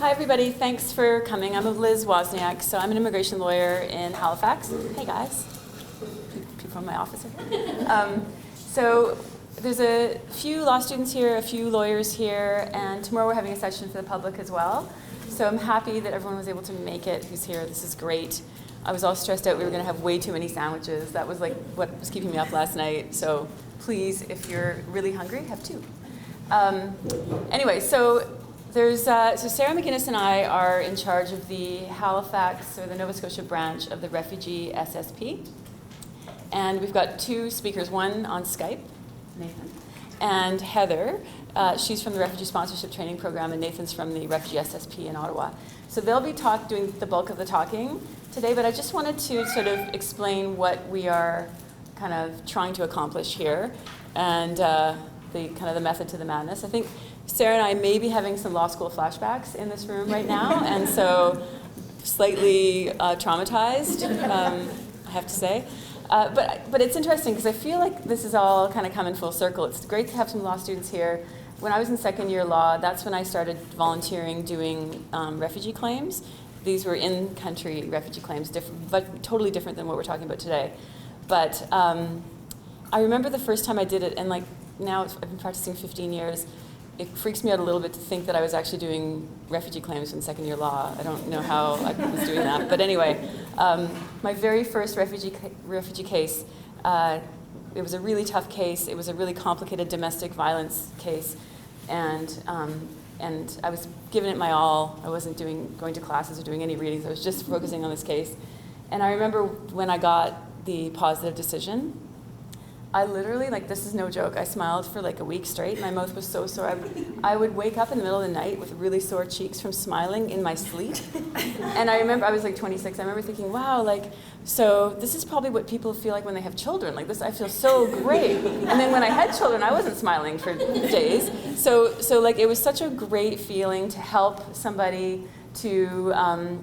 Hi everybody, thanks for coming. I'm Liz Wozniak, so I'm an immigration lawyer in Halifax. Hey guys, people from my office are here. So there's a few law students here, a few lawyers here, and tomorrow we're having a session for the public as well. So I'm happy that everyone was able to make it who's here. This is great. I was all stressed out we were going to have way too many sandwiches. That was like what was keeping me up last night. So please, if you're really hungry, have two. Anyway, so Sarah McGinnis and I are in charge of the Halifax, or the Nova Scotia branch of the Refugee SSP. And we've got two speakers, one on Skype, Nathan, and Heather. She's from the Refugee Sponsorship Training Program, and Nathan's from the Refugee SSP in Ottawa. So they'll be doing the bulk of the talking today, but I just wanted to sort of explain what we are kind of trying to accomplish here, and the method to the madness. I think Sarah and I may be having some law school flashbacks in this room right now, and so slightly traumatized, I have to say. But it's interesting because I feel like this is all kind of coming full circle. It's great to have some law students here. When I was in second year law, that's when I started volunteering doing refugee claims. These were in-country refugee claims, but totally different than what we're talking about today. But I remember the first time I did it, and like now I've been practicing 15 years. It freaks me out a little bit to think that I was actually doing refugee claims in second year law. I don't know how I was doing that. But anyway, my very first refugee case, it was a really tough case. It was a really complicated domestic violence case. And I was giving it my all. I wasn't going to classes or doing any readings. I was just focusing on this case. And I remember when I got the positive decision, I literally, like, this is no joke, I smiled for like a week straight. My mouth was so sore. I would wake up in the middle of the night with really sore cheeks from smiling in my sleep. And I remember, I was like 26, I remember thinking, wow, like, so this is probably what people feel like when they have children. Like this, I feel so great. And then when I had children, I wasn't smiling for days. So like, it was such a great feeling to help somebody to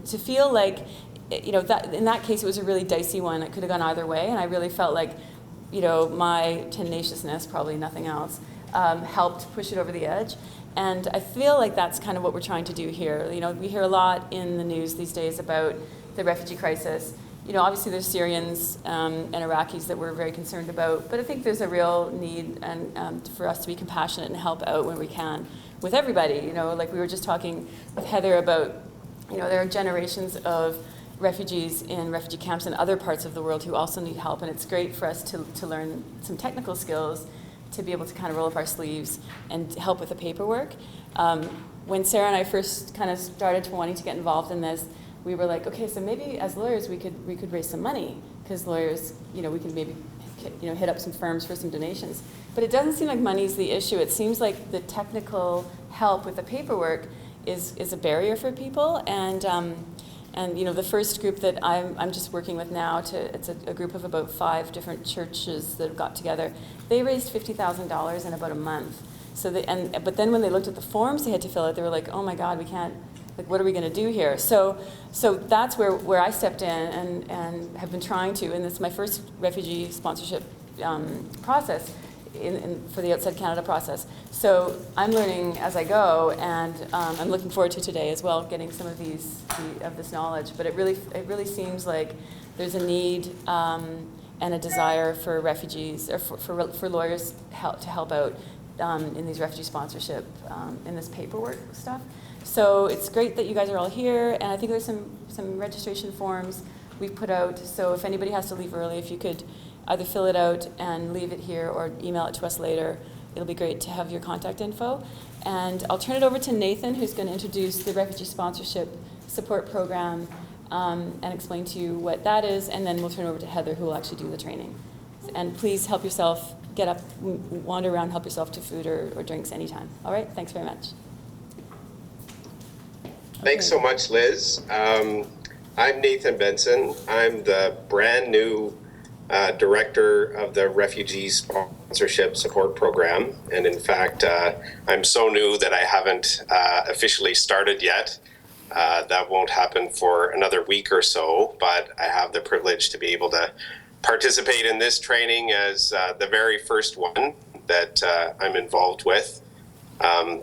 feel like, you know, that in that case, it was a really dicey one. It could have gone either way. And I really felt like, you know, my tenaciousness, probably nothing else, helped push it over the edge. And I feel like that's kind of what we're trying to do here. You know, we hear a lot in the news these days about the refugee crisis. You know, obviously there's Syrians and Iraqis that we're very concerned about, but I think there's a real need and for us to be compassionate and help out when we can with everybody. You know, like we were just talking with Heather about, you know, there are generations of refugees in refugee camps in other parts of the world who also need help, and it's great for us to learn some technical skills to be able to kind of roll up our sleeves and help with the paperwork. When Sarah and I first kind of started wanting to get involved in this, we were like, okay, so maybe as lawyers we could raise some money, because lawyers, you know, we can maybe, you know, hit up some firms for some donations. But it doesn't seem like money's the issue. It seems like the technical help with the paperwork is a barrier for people. And you know, the first group that I'm just working with now, it's a group of about 5 different churches that have got together. They raised $50,000 in about a month. But then when they looked at the forms they had to fill out, they were like, oh my God, we can't, like, what are we going to do here? So that's where I stepped in and have been trying to, and it's my first refugee sponsorship process for the Outside Canada process. So I'm learning as I go, and I'm looking forward to today as well, getting some of this knowledge. But it really seems like there's a need and a desire for refugees, or for lawyers to help out in these refugee sponsorship, in this paperwork stuff. So it's great that you guys are all here, and I think there's some registration forms we've put out. So if anybody has to leave early, if you could either fill it out and leave it here or email it to us later. It'll be great to have your contact info. And I'll turn it over to Nathan, who's going to introduce the Refugee Sponsorship Support Program and explain to you what that is, and then we'll turn it over to Heather, who will actually do the training. And please help yourself, get up, wander around, help yourself to food or drinks anytime. All right, thanks very much. Thanks so much, Liz. I'm Nathan Benson. I'm the brand new Director of the Refugee Sponsorship Support Program. And in fact, I'm so new that I haven't officially started yet. That won't happen for another week or so, but I have the privilege to be able to participate in this training as the very first one that I'm involved with.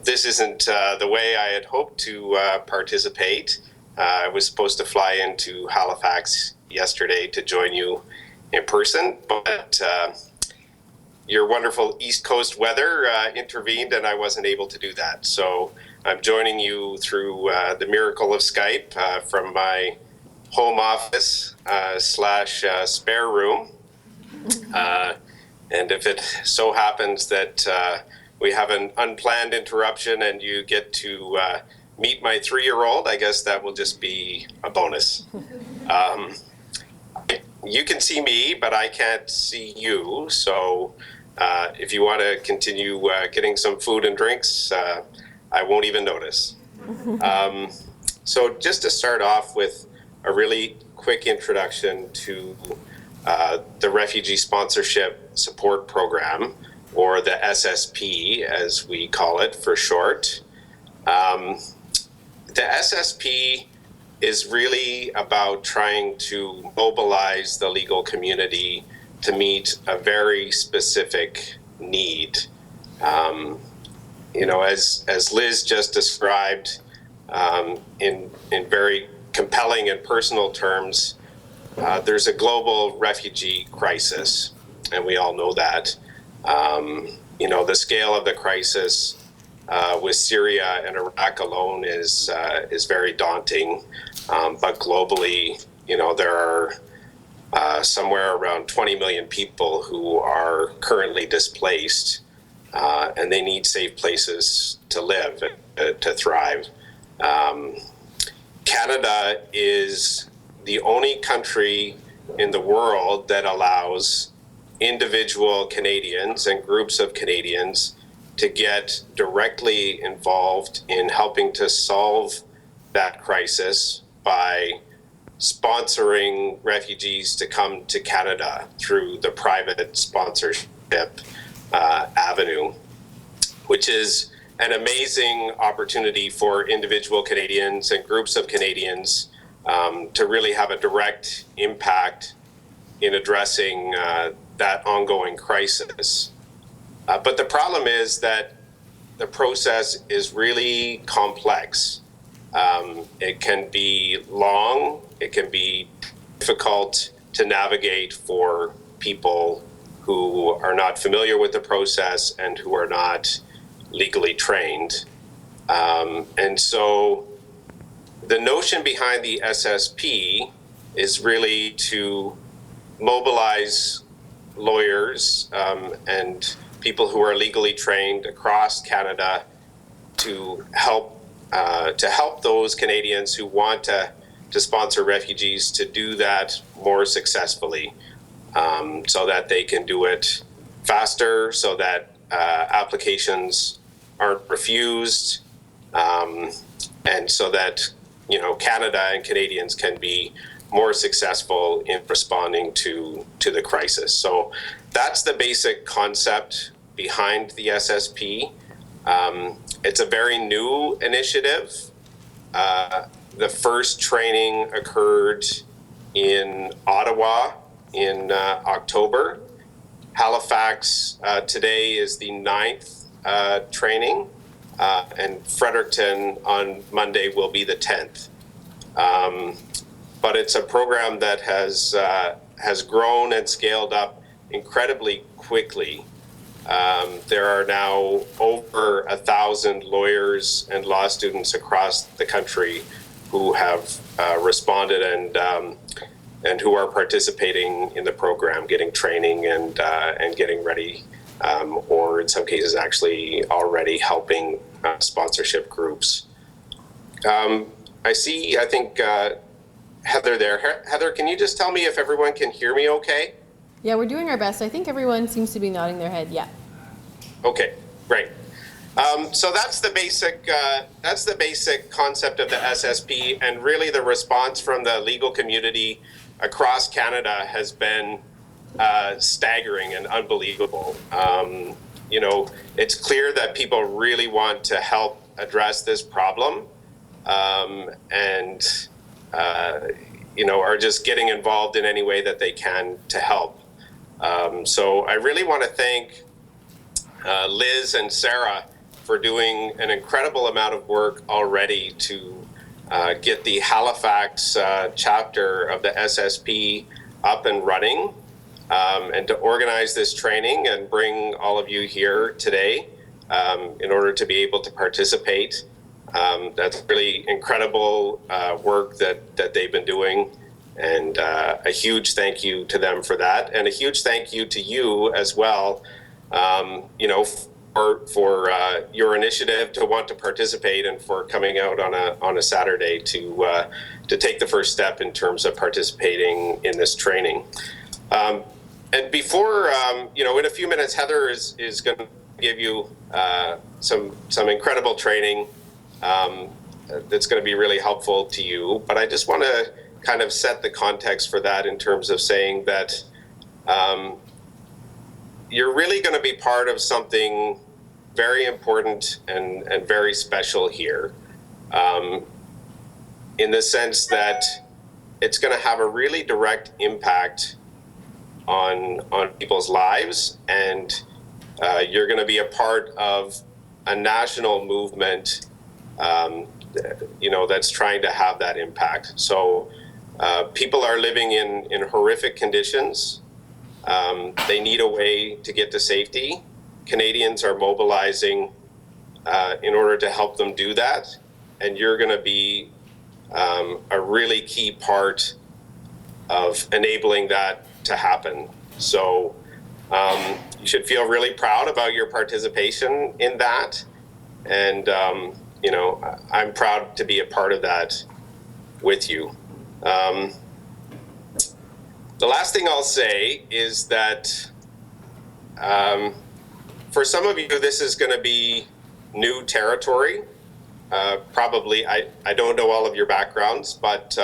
This isn't the way I had hoped to participate. I was supposed to fly into Halifax yesterday to join you in person, but your wonderful East Coast weather intervened and I wasn't able to do that. So I'm joining you through the miracle of Skype from my home office slash spare room. And if it so happens that we have an unplanned interruption and you get to meet my 3-year-old, I guess that will just be a bonus. You can see me, but I can't see you. So if you want to continue getting some food and drinks, I won't even notice. So just to start off with a really quick introduction to the Refugee Sponsorship Support Program, or the SSP as we call it for short. The SSP is really about trying to mobilize the legal community to meet a very specific need. As Liz just described, in very compelling and personal terms, there's a global refugee crisis, and we all know that. The scale of the crisis with Syria and Iraq alone is very daunting. But globally, there are somewhere around 20 million people who are currently displaced, and they need safe places to live, to thrive. Canada is the only country in the world that allows individual Canadians and groups of Canadians to get directly involved in helping to solve that crisis by sponsoring refugees to come to Canada through the private sponsorship avenue, which is an amazing opportunity for individual Canadians and groups of Canadians to really have a direct impact in addressing that ongoing crisis. But the problem is that the process is really complex. It can be long, it can be difficult to navigate for people who are not familiar with the process and who are not legally trained. And so the notion behind the SSP is really to mobilize lawyers and people who are legally trained across Canada to help those Canadians who want to sponsor refugees to do that more successfully, so that they can do it faster, so that applications aren't refused, and so that Canada and Canadians can be more successful in responding to the crisis. So that's the basic concept behind the SSP. It's a very new initiative. The first training occurred in Ottawa in October. Halifax today is the 9th training, and Fredericton on Monday will be the 10th. But it's a program that has grown and scaled up incredibly quickly. There are now over 1,000 lawyers and law students across the country who have responded and who are participating in the program, getting training and getting ready, or in some cases actually already helping sponsorship groups. I think Heather there. Heather, can you just tell me if everyone can hear me okay? Yeah, we're doing our best. I think everyone seems to be nodding their head. Yeah. Okay, great. So that's the basic concept of the SSP, and really the response from the legal community across Canada has been staggering and unbelievable. It's clear that people really want to help address this problem, and are just getting involved in any way that they can to help. So I really want to thank Liz and Sarah for doing an incredible amount of work already to get the Halifax chapter of the SSP up and running, and to organize this training and bring all of you here today in order to be able to participate. That's really incredible work that they've been doing, and a huge thank you to them for that, and a huge thank you to you as well, for your initiative to want to participate and for coming out on a Saturday to take the first step in terms of participating in this training. And before, in a few minutes, Heather is going to give you some incredible training that's going to be really helpful to you. But I just want to kind of set the context for that in terms of saying that you're really going to be part of something very important and very special here, in the sense that it's going to have a really direct impact on people's lives, and you're going to be a part of a national movement, that's trying to have that impact. So people are living in horrific conditions. They need a way to get to safety. Canadians are mobilizing in order to help them do that, and you're going to be a really key part of enabling that to happen. So you should feel really proud about your participation in that, and I'm proud to be a part of that with you. The last thing I'll say is that for some of you, this is going to be new territory. Probably, I don't know all of your backgrounds, but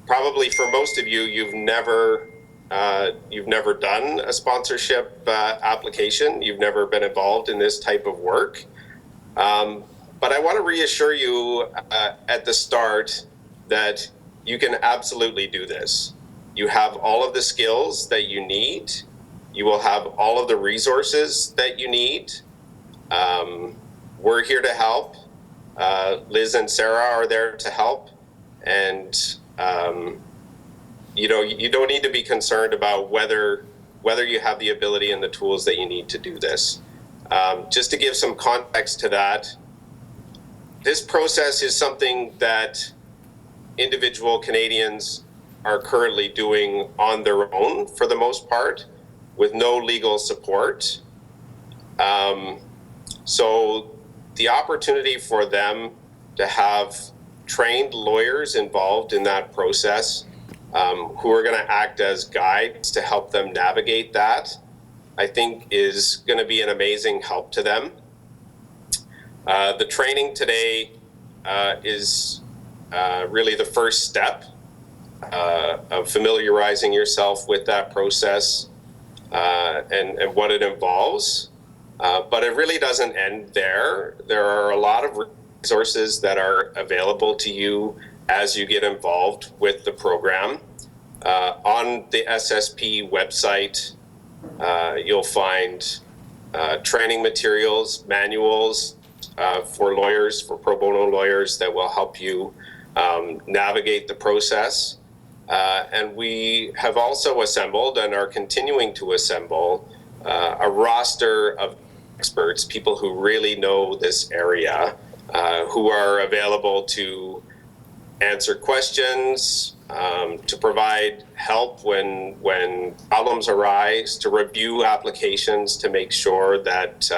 probably for most of you, you've never done a sponsorship application. You've never been involved in this type of work. But I want to reassure you at the start that you can absolutely do this. You have all of the skills that you need. You will have all of the resources that you need. We're here to help. Liz and Sarah are there to help. And, you don't need to be concerned about whether you have the ability and the tools that you need to do this. Just to give some context to that, this process is something that individual Canadians are currently doing on their own for the most part, with no legal support. So the opportunity for them to have trained lawyers involved in that process, who are going to act as guides to help them navigate that, I think is going to be an amazing help to them. The training today is really the first step of familiarizing yourself with that process and what it involves. But it really doesn't end there. There are a lot of resources that are available to you as you get involved with the program. On the SSP website, you'll find training materials, manuals for lawyers, for pro bono lawyers, that will help you navigate the process. And we have also assembled and are continuing to assemble a roster of experts, people who really know this area, who are available to answer questions, to provide help when problems arise, to review applications to make sure that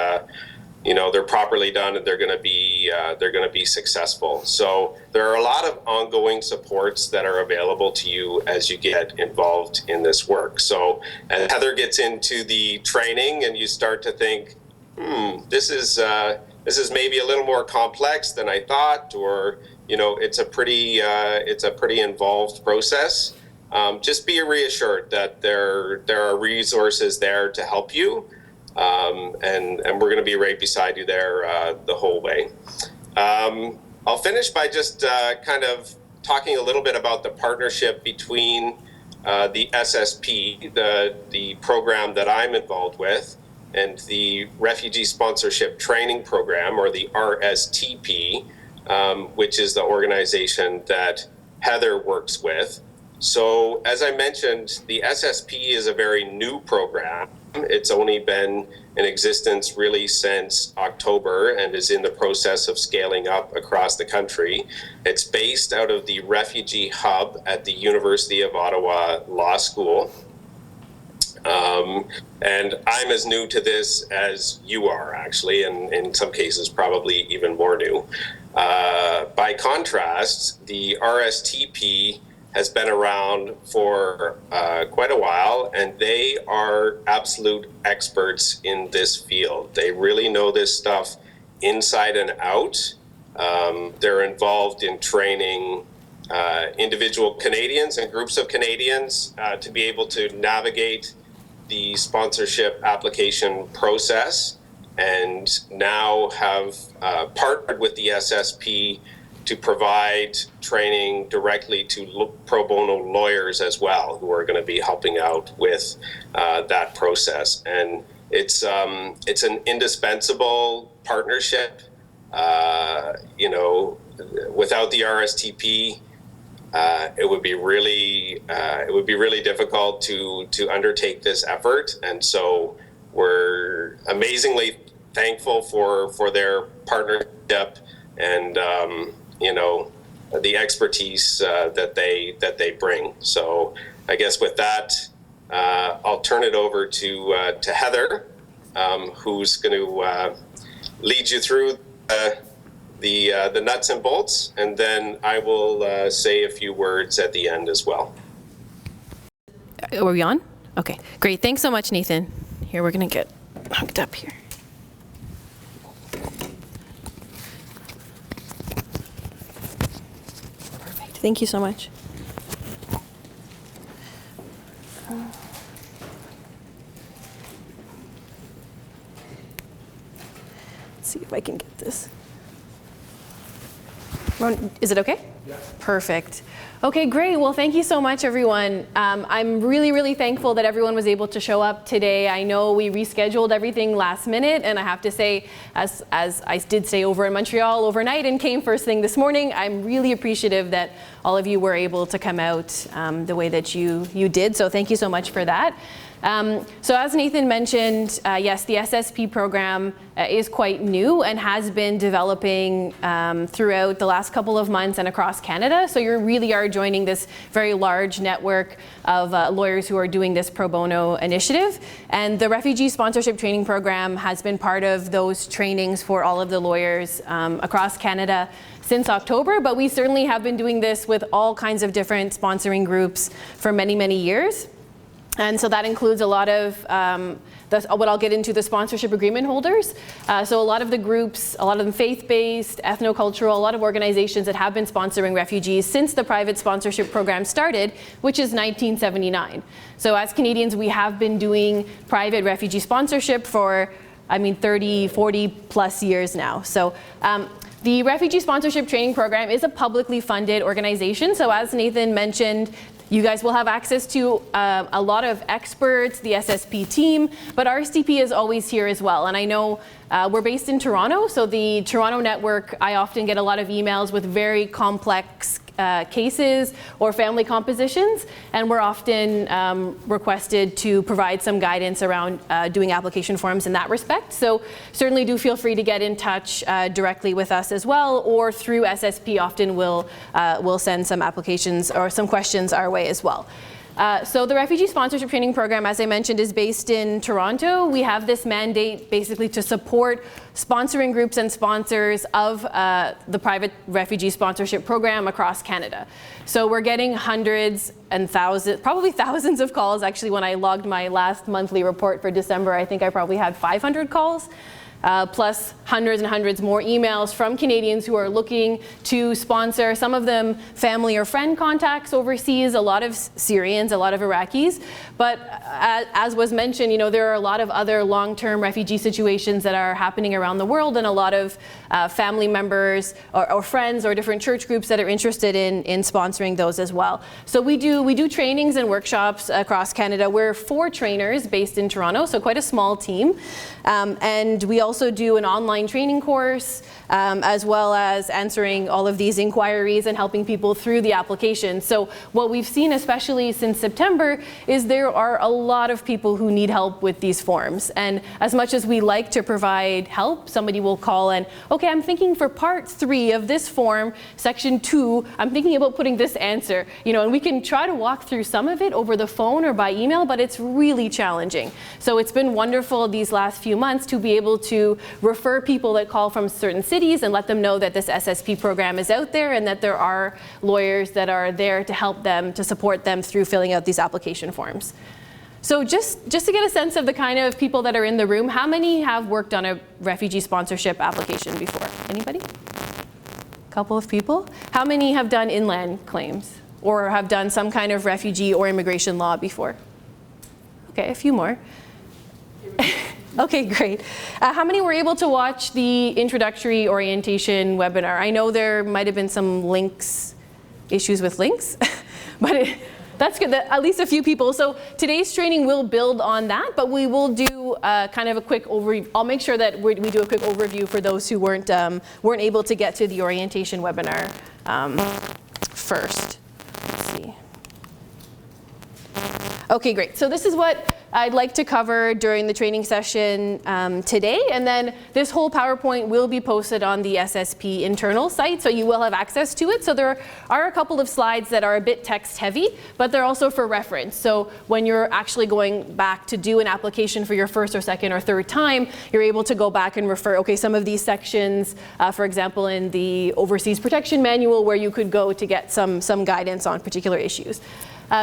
they're properly done and they're going to be successful. So there are a lot of ongoing supports that are available to you as you get involved in this work. So as Heather gets into the training and you start to think, this is maybe a little more complex than I thought, or it's a pretty involved process. Just be reassured that there are resources there to help you. And we're going to be right beside you there the whole way. I'll finish by just kind of talking a little bit about the partnership between the SSP, the program that I'm involved with, And the Refugee Sponsorship Training Program, or the RSTP, which is the organization that Heather works with. So as I mentioned, the SSP is a very new program. It's only been in existence really since October and is in the process of scaling up across the country. It's based out of the Refugee Hub at the University of Ottawa Law School. And I'm as new to this as you are, actually, and in some cases probably even more new. By contrast, the RSTP has been around for quite a while, and they are absolute experts in this field. They really know this stuff inside and out. They're involved in training individual Canadians and groups of Canadians to be able to navigate the sponsorship application process, and now have partnered with the SSP to provide training directly to pro bono lawyers as well, who are going to be helping out with that process. And it's an indispensable partnership. You know, without the RSTP, it would be really difficult to undertake this effort. And so we're amazingly thankful for their partnership and you know, the expertise that they bring. So I guess with that, I'll turn it over to Heather, who's going to lead you through the nuts and bolts, and then I will say a few words at the end as well. Are we on? Okay, great. Thanks so much, Nathan. Here, we're going to get hooked up here. Perfect. Thank you so much. Let's see if I can get this. Is it okay? Yeah. Perfect. Okay, great. Well, thank you so much, everyone. I'm really thankful that everyone was able to show up today. I know we rescheduled everything last minute, and I have to say, as I did stay over in Montreal overnight and came first thing this morning, I'm really appreciative that all of you were able to come out the way that you did. So thank you so much for that. So as Nathan mentioned, yes, the SSP program is quite new and has been developing throughout the last couple of months and across Canada. So you really are joining this very large network of lawyers who are doing this pro bono initiative. And the Refugee Sponsorship Training Program has been part of those trainings for all of the lawyers across Canada since October, but we certainly have been doing this with all kinds of different sponsoring groups for many years. And so that includes a lot of what I'll get into, the sponsorship agreement holders. So a lot of the groups, a lot of them faith-based, ethnocultural, a lot of organizations that have been sponsoring refugees since the private sponsorship program started, which is 1979. So as Canadians, we have been doing private refugee sponsorship for, 30, 40 plus years now. So the Refugee Sponsorship Training Program is a publicly funded organization. So as Nathan mentioned, you guys will have access to a lot of experts, the SSP team, but RSTP is always here as well. And I know we're based in Toronto, so the Toronto network, I often get a lot of emails with very complex cases or family compositions, and we're often requested to provide some guidance around doing application forms in that respect. So certainly do feel free to get in touch directly with us as well, or through SSP. Often we'll send some applications or some questions our way as well. So the Refugee Sponsorship Training Program, as I mentioned, is based in Toronto. We have this mandate basically to support sponsoring groups and sponsors of the private refugee sponsorship program across Canada. So we're getting hundreds and thousands, probably thousands of calls. Actually, when I logged my last monthly report for December, I think I probably had 500 calls plus hundreds and hundreds more emails from Canadians who are looking to sponsor, some of them family or friend contacts overseas, a lot of Syrians, a lot of Iraqis. But as was mentioned, there are a lot of other long-term refugee situations that are happening around the world, and a lot of family members or friends or different church groups that are interested in sponsoring those as well. So we do trainings and workshops across Canada. We're 4 trainers based in Toronto, so quite a small team. And we also do an online training course, as well as answering all of these inquiries and helping people through the application. So what we've seen, especially since September, is there are a lot of people who need help with these forms. And as much as we like to provide help, somebody will call and, okay, I'm thinking for part 3 of this form, section 2, I'm thinking about putting this answer, and we can try to walk through some of it over the phone or by email, but it's really challenging. So it's been wonderful these last few months to be able to refer people that call from certain cities and let them know that this SSP program is out there and that there are lawyers that are there to help them, to support them through filling out these application forms. So just to get a sense of the kind of people that are in the room, how many have worked on a refugee sponsorship application before? Anybody? A couple of people. How many have done inland claims or have done some kind of refugee or immigration law before? Okay, a few more. Okay, great. How many were able to watch the introductory orientation webinar? I know there might have been some issues with links, but that's good that at least a few people. So today's training will build on that, but we will do kind of a quick overview. I'll make sure that we do a quick overview for those who weren't able to get to the orientation webinar first. Let's see. Okay, great. So this is what I'd like to cover during the training session today, and then this whole PowerPoint will be posted on the SSP internal site, so you will have access to it. So there are a couple of slides that are a bit text heavy, but they're also for reference. So when you're actually going back to do an application for your first or second or third time, you're able to go back and refer, okay, some of these sections, for example, in the Overseas Protection Manual, where you could go to get some guidance on particular issues.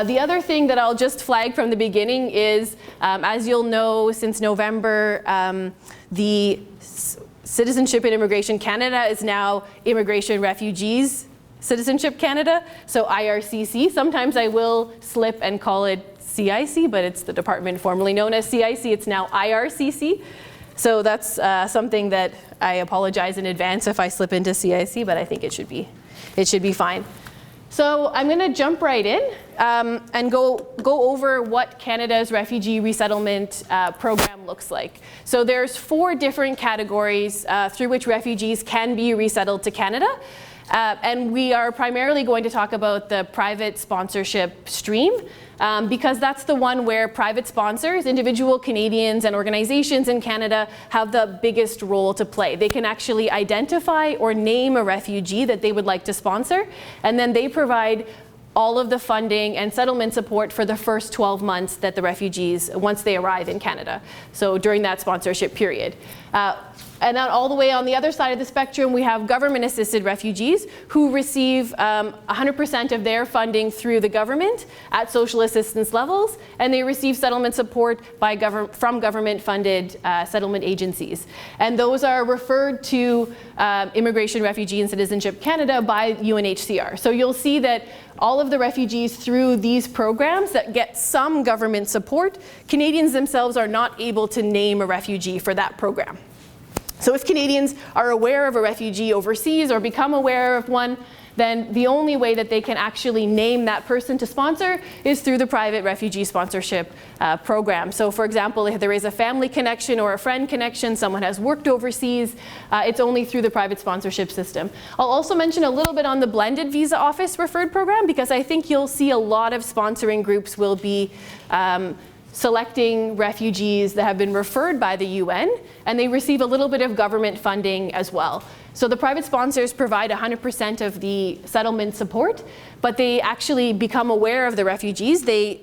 The other thing that I'll just flag from the beginning is, as you'll know, since November, the Citizenship and Immigration Canada is now Immigration Refugees Citizenship Canada, so IRCC. Sometimes I will slip and call it CIC, but it's the department formerly known as CIC. It's now IRCC. So that's something that I apologize in advance if I slip into CIC, but I think it should be fine. So I'm going to jump right in and go over what Canada's refugee resettlement program looks like. So there's 4 different categories through which refugees can be resettled to Canada. And we are primarily going to talk about the private sponsorship stream, because that's the one where private sponsors, individual Canadians and organizations in Canada, have the biggest role to play. They can actually identify or name a refugee that they would like to sponsor, and then they provide all of the funding and settlement support for the first 12 months that the refugees, once they arrive in Canada, so during that sponsorship period. And then all the way on the other side of the spectrum, we have government-assisted refugees who receive 100% of their funding through the government at social assistance levels, and they receive settlement support from government-funded settlement agencies. And those are referred to Immigration, Refugee and Citizenship Canada by UNHCR. So you'll see that all of the refugees through these programs that get some government support, Canadians themselves are not able to name a refugee for that program. So if Canadians are aware of a refugee overseas or become aware of one, then the only way that they can actually name that person to sponsor is through the private refugee sponsorship program. So for example, if there is a family connection or a friend connection, someone has worked overseas, it's only through the private sponsorship system. I'll also mention a little bit on the blended visa office referred program, because I think you'll see a lot of sponsoring groups will be selecting refugees that have been referred by the UN, and they receive a little bit of government funding as well. So the private sponsors provide 100% of the settlement support, but they actually become aware of the refugees. They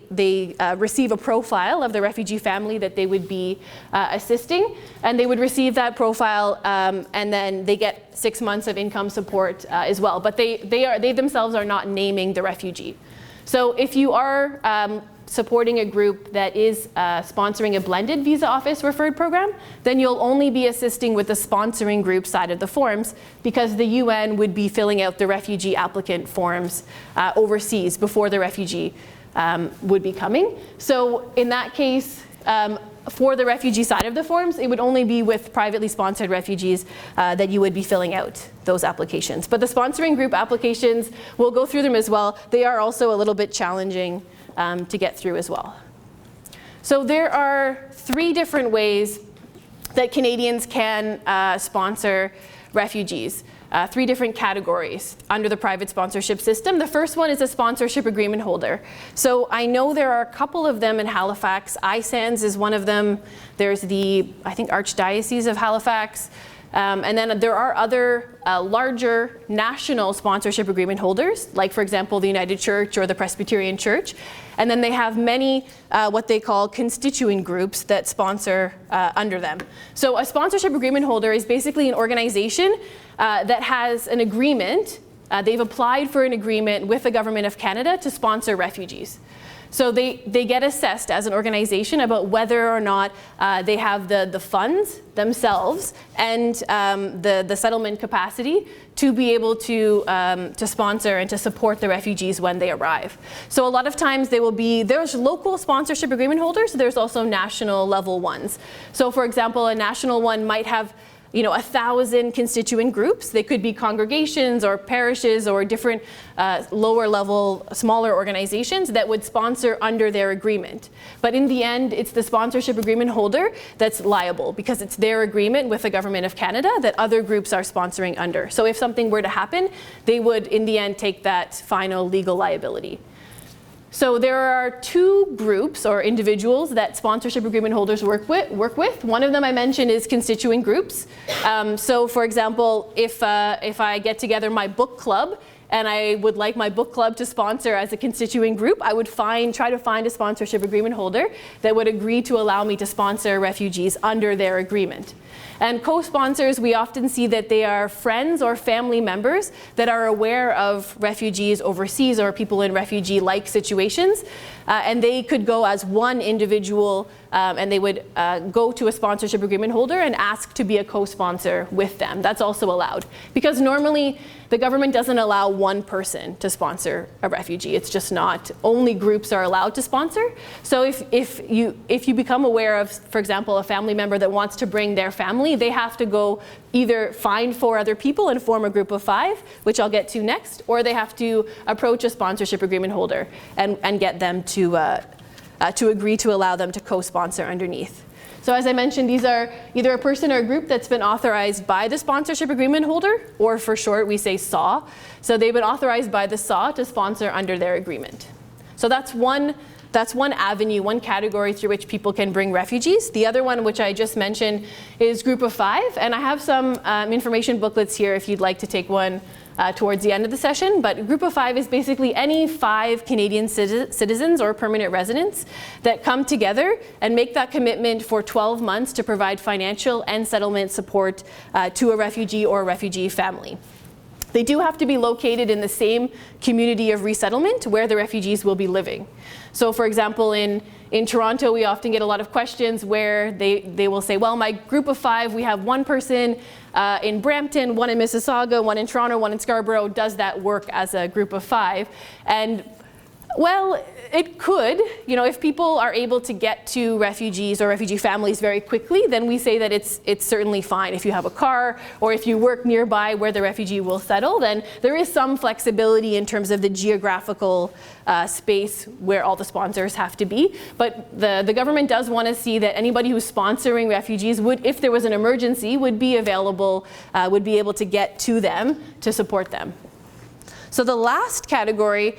receive a profile of the refugee family that they would be assisting, and they would receive that profile, and then they get 6 months of income support as well. But they themselves are not naming the refugee. So if you are supporting a group that is sponsoring a blended visa office referred program, then you'll only be assisting with the sponsoring group side of the forms, because the UN would be filling out the refugee applicant forms overseas before the refugee would be coming. So in that case, for the refugee side of the forms, it would only be with privately sponsored refugees that you would be filling out those applications. But the sponsoring group applications, we'll go through them as well. They are also a little bit challenging to get through as well. So there are 3 different ways that Canadians can sponsor refugees. 3 different categories under the private sponsorship system. The first one is a sponsorship agreement holder. So I know there are a couple of them in Halifax. ISANS is one of them. There's the, I think, Archdiocese of Halifax. And then there are other larger national sponsorship agreement holders, like, for example, the United Church or the Presbyterian Church. And then they have many what they call constituent groups that sponsor under them. So a sponsorship agreement holder is basically an organization that has an agreement. They've applied for an agreement with the Government of Canada to sponsor refugees. So they get assessed as an organization about whether or not they have the funds themselves and the settlement capacity to be able to sponsor and to support the refugees when they arrive. So a lot of times there's local sponsorship agreement holders, there's also national level ones. So for example, a national one might have 1,000 constituent groups. They could be congregations or parishes or different lower level, smaller organizations that would sponsor under their agreement. But in the end, it's the sponsorship agreement holder that's liable, because it's their agreement with the Government of Canada that other groups are sponsoring under. So if something were to happen, they would in the end take that final legal liability. So there are 2 groups or individuals that sponsorship agreement holders work with. One of them I mentioned is constituent groups. So for example, if I get together my book club and I would like my book club to sponsor as a constituent group, I would try to find a sponsorship agreement holder that would agree to allow me to sponsor refugees under their agreement. And co-sponsors, we often see that they are friends or family members that are aware of refugees overseas or people in refugee-like situations. And they could go as one individual and they would go to a sponsorship agreement holder and ask to be a co-sponsor with them. That's also allowed. Because normally the government doesn't allow one person to sponsor a refugee. It's just not. Only groups are allowed to sponsor. So if you become aware of, for example, a family member that wants to bring their family, they have to go either find 4 other people and form a group of 5, which I'll get to next, or they have to approach a sponsorship agreement holder and get them to agree to allow them to co-sponsor underneath. So as I mentioned, these are either a person or a group that's been authorized by the sponsorship agreement holder, or for short we say SAW. So they've been authorized by the SAW to sponsor under their agreement. So that's one avenue, one category through which people can bring refugees. The other one, which I just mentioned, is Group of 5. And I have some information booklets here if you'd like to take one towards the end of the session. But Group of 5 is basically any 5 Canadian citizens or permanent residents that come together and make that commitment for 12 months to provide financial and settlement support to a refugee or a refugee family. They do have to be located in the same community of resettlement where the refugees will be living. So for example, in Toronto, we often get a lot of questions where they will say, well, my group of 5, we have one person in Brampton, one in Mississauga, one in Toronto, one in Scarborough. Does that work as a group of 5? And well, it could. If people are able to get to refugees or refugee families very quickly, then we say that it's certainly fine. If you have a car or if you work nearby where the refugee will settle, then there is some flexibility in terms of the geographical space where all the sponsors have to be. But the government does want to see that anybody who's sponsoring refugees would, if there was an emergency, would be available, would be able to get to them to support them. So the last category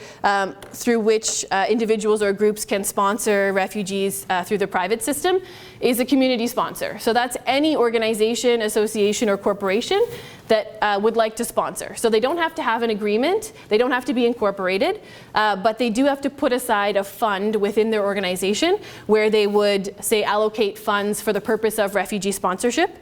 through which individuals or groups can sponsor refugees through the private system is a community sponsor. So that's any organization, association, or corporation that would like to sponsor. So they don't have to have an agreement, they don't have to be incorporated, but they do have to put aside a fund within their organization where they would, say, allocate funds for the purpose of refugee sponsorship.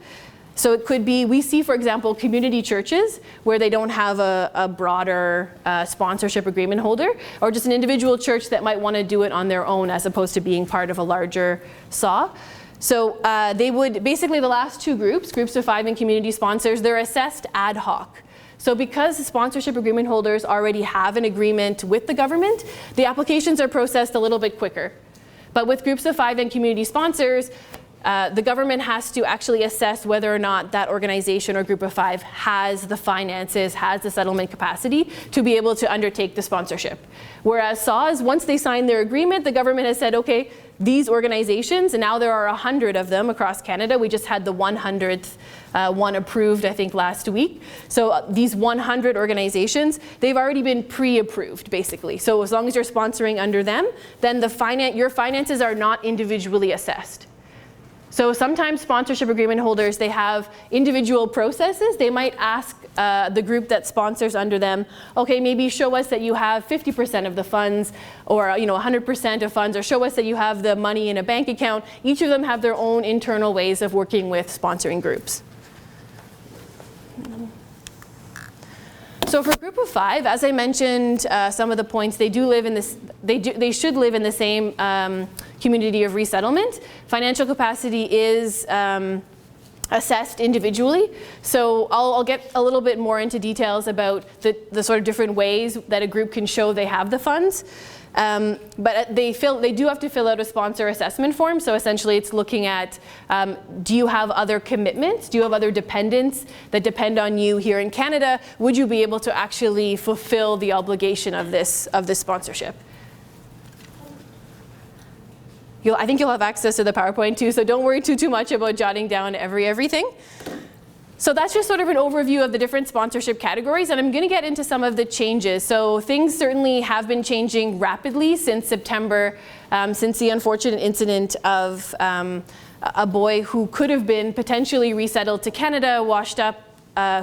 So it could be, we see, for example, community churches where they don't have a broader sponsorship agreement holder, or just an individual church that might want to do it on their own as opposed to being part of a larger SAW. So they would, basically the last two groups, groups of 5 and community sponsors, they're assessed ad hoc. So because sponsorship agreement holders already have an agreement with the government, the applications are processed a little bit quicker. But with groups of 5 and community sponsors, the government has to actually assess whether or not that organization or group of 5 has the finances, has the settlement capacity to be able to undertake the sponsorship. Whereas SAWs, once they sign their agreement, the government has said, okay, these organizations, and now there are 100 of them across Canada. We just had the 100th one approved, I think, last week. So these 100 organizations, they've already been pre-approved, basically. So as long as you're sponsoring under them, then your finances are not individually assessed. So sometimes sponsorship agreement holders, they have individual processes. They might ask the group that sponsors under them, okay, maybe show us that you have 50% of the funds, or 100% of funds, or show us that you have the money in a bank account. Each of them have their own internal ways of working with sponsoring groups. So for a group of 5, as I mentioned, some of the points, they do live in this. They should live in the same community of resettlement. Financial capacity is assessed individually. So I'll get a little bit more into details about the sort of different ways that a group can show they have the funds. But they do have to fill out a sponsor assessment form. So essentially it's looking at, do you have other commitments? Do you have other dependents that depend on you here in Canada? Would you be able to actually fulfill the obligation of this sponsorship? I think you'll have access to the PowerPoint too, so don't worry too much about jotting down everything. So that's just sort of an overview of the different sponsorship categories, and I'm going to get into some of the changes. So things certainly have been changing rapidly since September, since the unfortunate incident of a boy who could have been potentially resettled to Canada,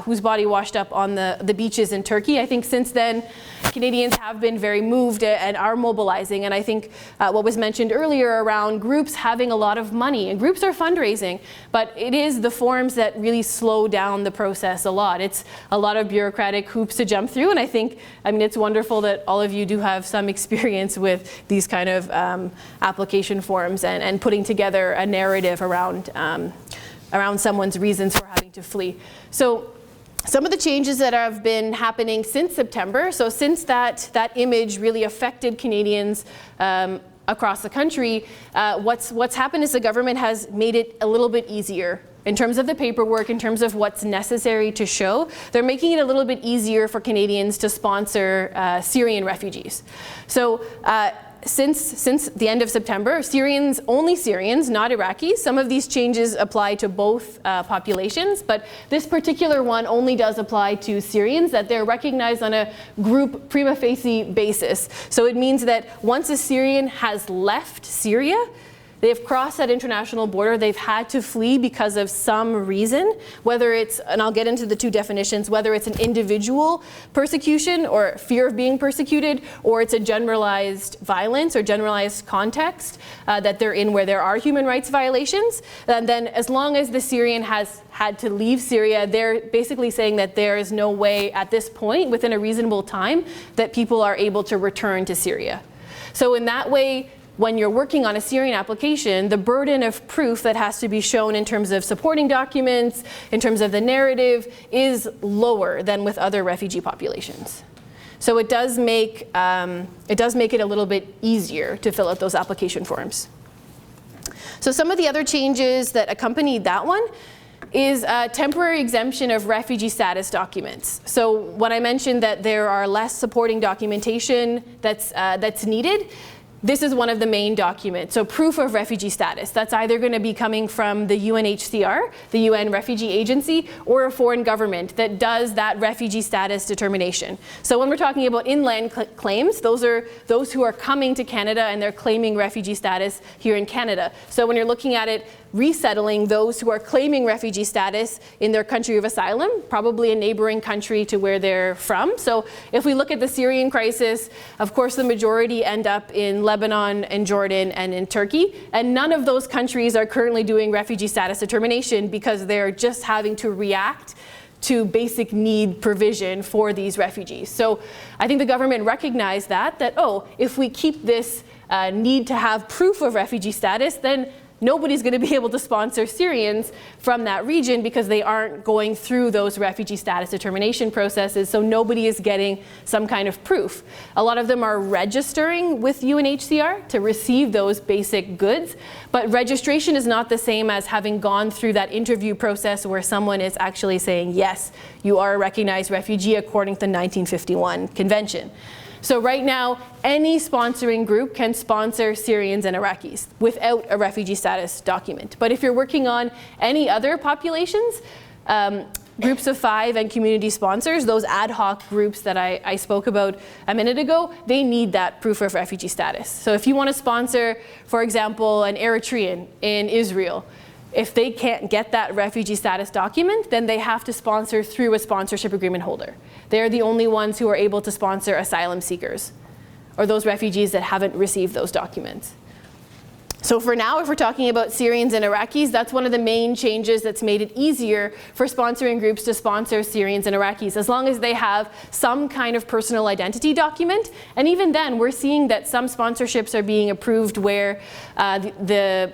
whose body washed up on the beaches in Turkey. I think since then, Canadians have been very moved and are mobilizing. And I think what was mentioned earlier around groups having a lot of money, and groups are fundraising, but it is the forms that really slow down the process a lot. It's a lot of bureaucratic hoops to jump through. And I mean, it's wonderful that all of you do have some experience with these kind of application forms and putting together a narrative around someone's reasons for having to flee. So some of the changes that have been happening since September, so since that image really affected Canadians across the country, what's happened is the government has made it a little bit easier in terms of the paperwork, in terms of what's necessary to show. They're making it a little bit easier for Canadians to sponsor Syrian refugees. So since the end of September, only Syrians, not Iraqis. Some of these changes apply to both populations, but this particular one only does apply to Syrians, that they're recognized on a group prima facie basis. So it means that once a Syrian has left Syria, they've crossed that international border, they've had to flee because of some reason, whether it's, and I'll get into the two definitions, whether it's an individual persecution or fear of being persecuted, or it's a generalized violence or generalized context that they're in where there are human rights violations. And then as long as the Syrian has had to leave Syria, they're basically saying that there is no way at this point, within a reasonable time, that people are able to return to Syria. So in that way, when you're working on a Syrian application, the burden of proof that has to be shown in terms of supporting documents, in terms of the narrative, is lower than with other refugee populations. So it does make it a little bit easier to fill out those application forms. So some of the other changes that accompanied that one is a temporary exemption of refugee status documents. So when I mentioned that there are less supporting documentation that's needed, this is one of the main documents. So proof of refugee status. That's either going to be coming from the UNHCR, the UN Refugee Agency, or a foreign government that does that refugee status determination. So when we're talking about inland claims, those are those who are coming to Canada and they're claiming refugee status here in Canada. So when you're looking at it, resettling those who are claiming refugee status in their country of asylum, probably a neighboring country to where they're from. So if we look at the Syrian crisis, of course the majority end up in Lebanon and Jordan and in Turkey, and none of those countries are currently doing refugee status determination because they're just having to react to basic need provision for these refugees. So I think the government recognized that oh, if we keep this need to have proof of refugee status, then nobody's going to be able to sponsor Syrians from that region because they aren't going through those refugee status determination processes, so nobody is getting some kind of proof. A lot of them are registering with UNHCR to receive those basic goods, but registration is not the same as having gone through that interview process where someone is actually saying, yes, you are a recognized refugee according to the 1951 convention. So right now, any sponsoring group can sponsor Syrians and Iraqis without a refugee status document. But if you're working on any other populations, groups of 5 and community sponsors, those ad hoc groups that I spoke about a minute ago, they need that proof of refugee status. So if you want to sponsor, for example, an Eritrean in Israel, if they can't get that refugee status document, then they have to sponsor through a sponsorship agreement holder. They're the only ones who are able to sponsor asylum seekers or those refugees that haven't received those documents. So for now, if we're talking about Syrians and Iraqis, that's one of the main changes that's made it easier for sponsoring groups to sponsor Syrians and Iraqis, as long as they have some kind of personal identity document. And even then, we're seeing that some sponsorships are being approved where the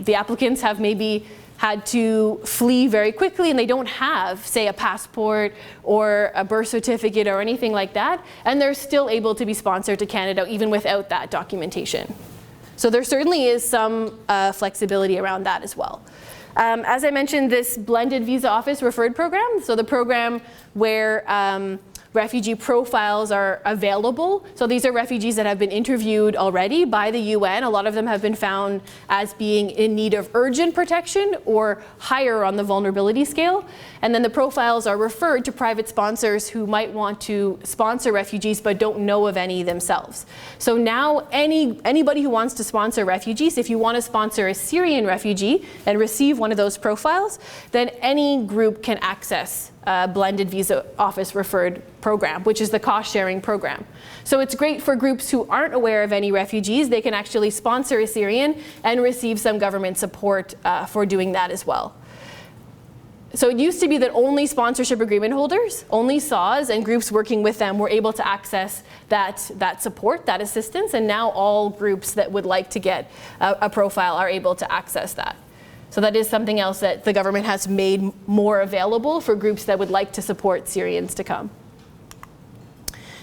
applicants have maybe had to flee very quickly and they don't have, say, a passport or a birth certificate or anything like that, and they're still able to be sponsored to Canada even without that documentation. So there certainly is some flexibility around that as well. As I mentioned, this blended visa office referred program, so the program where refugee profiles are available. So these are refugees that have been interviewed already by the UN. A lot of them have been found as being in need of urgent protection or higher on the vulnerability scale. And then the profiles are referred to private sponsors who might want to sponsor refugees but don't know of any themselves. So now anybody who wants to sponsor refugees, if you want to sponsor a Syrian refugee and receive one of those profiles, then any group can access blended visa office referred program, which is the cost sharing program. So it's great for groups who aren't aware of any refugees. They can actually sponsor a Syrian and receive some government support for doing that as well. So it used to be that only sponsorship agreement holders, only SAWs and groups working with them were able to access that support, that assistance, and now all groups that would like to get a profile are able to access that. So that is something else that the government has made more available for groups that would like to support Syrians to come.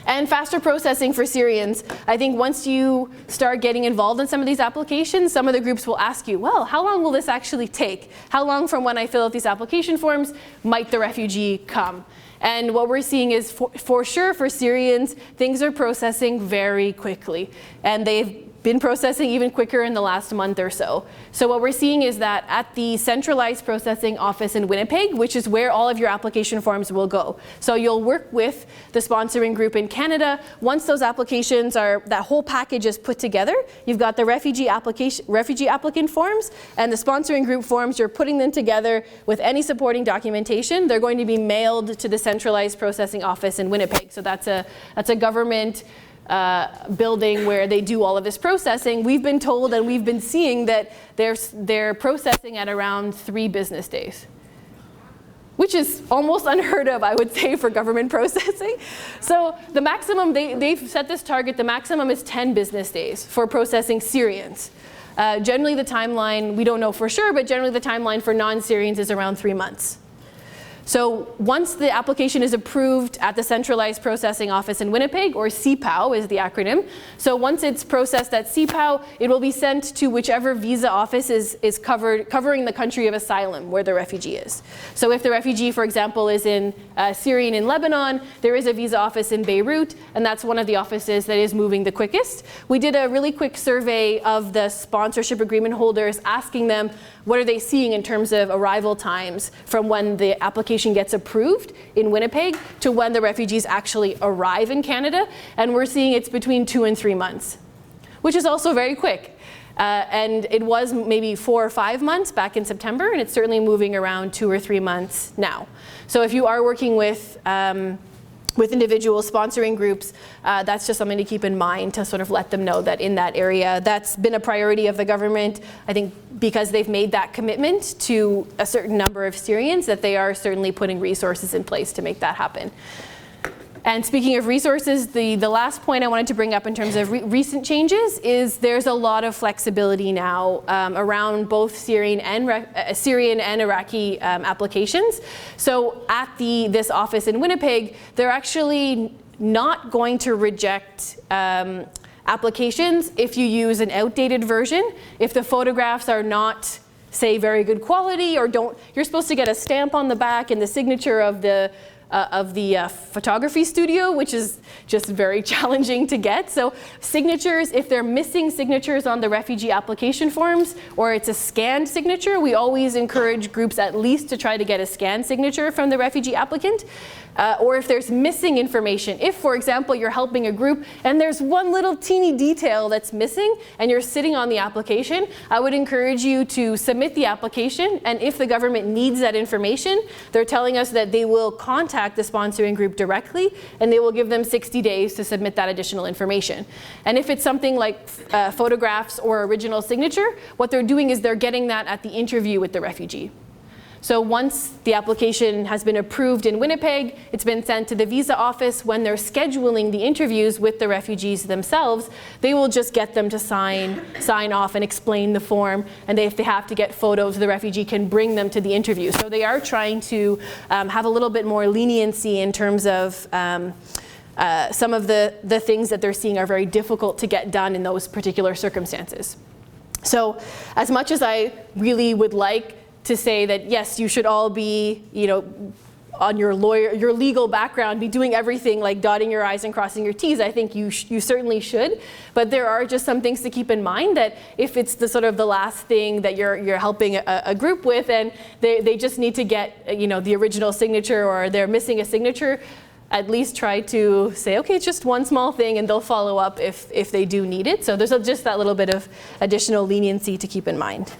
And faster processing for Syrians. I think once you start getting involved in some of these applications, some of the groups will ask you, well, how long will this actually take? How long from when I fill out these application forms might the refugee come? And what we're seeing is for sure for Syrians, things are processing very quickly. And they've been processing even quicker in the last month or so. So what we're seeing is that at the centralized processing office in Winnipeg, which is where all of your application forms will go. So you'll work with the sponsoring group in Canada. Once those applications that whole package is put together, you've got the refugee applicant forms and the sponsoring group forms. You're putting them together with any supporting documentation. They're going to be mailed to the centralized processing office in Winnipeg. So that's a government building where they do all of this processing. We've been told and we've been seeing that they're processing at around 3 business days, which is almost unheard of, I would say, for government processing. So the maximum, they've set this target, the maximum is 10 business days for processing Syrians. Generally the timeline, we don't know for sure, but generally the timeline for non-Syrians is around 3 months. So once the application is approved at the Centralized Processing Office in Winnipeg, or CPOW is the acronym, so once it's processed at CPOW, it will be sent to whichever visa office is covering the country of asylum where the refugee is. So if the refugee, for example, is in Syrian in Lebanon, there is a visa office in Beirut, and that's one of the offices that is moving the quickest. We did a really quick survey of the sponsorship agreement holders, asking them what are they seeing in terms of arrival times from when the application gets approved in Winnipeg to when the refugees actually arrive in Canada, and we're seeing it's between 2 and 3 months, which is also very quick. And it was maybe 4 or 5 months back in September, and it's certainly moving around 2 or 3 months now. So if you are working with individuals, sponsoring groups, that's just something to keep in mind, to sort of let them know that in that area, that's been a priority of the government. I think because they've made that commitment to a certain number of Syrians, that they are certainly putting resources in place to make that happen. And speaking of resources, the last point I wanted to bring up in terms of recent changes is there's a lot of flexibility now around both Syrian and Iraqi applications. So at this office in Winnipeg, they're actually not going to reject applications if you use an outdated version, if the photographs are not, say, very good quality, or you're supposed to get a stamp on the back and the signature of the photography studio, which is just very challenging to get. So signatures, if they're missing signatures on the refugee application forms, or it's a scanned signature, we always encourage groups at least to try to get a scanned signature from the refugee applicant. Or if there's missing information. If, for example, you're helping a group and there's one little teeny detail that's missing and you're sitting on the application, I would encourage you to submit the application, and if the government needs that information, they're telling us that they will contact the sponsoring group directly and they will give them 60 days to submit that additional information. And if it's something like photographs or original signature, what they're doing is they're getting that at the interview with the refugee. So once the application has been approved in Winnipeg, it's been sent to the visa office. When they're scheduling the interviews with the refugees themselves, they will just get them to sign off and explain the form. And if they have to get photos, the refugee can bring them to the interview. So they are trying to have a little bit more leniency in terms of some of the things that they're seeing are very difficult to get done in those particular circumstances. So as much as I really would like to say that, yes, you should all be, on your legal background, be doing everything like dotting your I's and crossing your T's. I think you certainly should. But there are just some things to keep in mind, that if it's the sort of the last thing that you're helping a group with, and they just need to get, the original signature, or they're missing a signature, at least try to say, okay, it's just one small thing, and they'll follow up if they do need it. So there's just that little bit of additional leniency to keep in mind.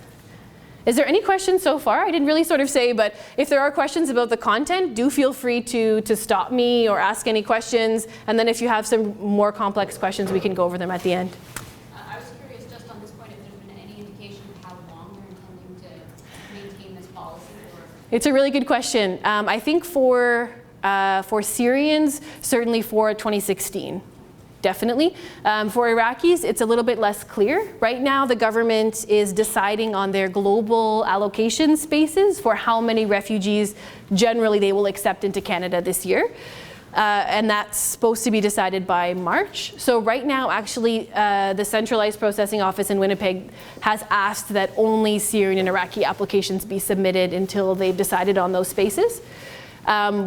Is there any questions so far? I didn't really sort of say, but if there are questions about the content, do feel free to stop me or ask any questions. And then if you have some more complex questions, we can go over them at the end. I was curious, just on this point, if there's been any indication of how long you're intending to maintain this policy? It's a really good question. I think for Syrians, certainly for 2016. Definitely. For Iraqis, it's a little bit less clear. Right now, the government is deciding on their global allocation spaces for how many refugees generally they will accept into Canada this year. And that's supposed to be decided by March. So right now, actually, the Centralized Processing Office in Winnipeg has asked that only Syrian and Iraqi applications be submitted until they've decided on those spaces.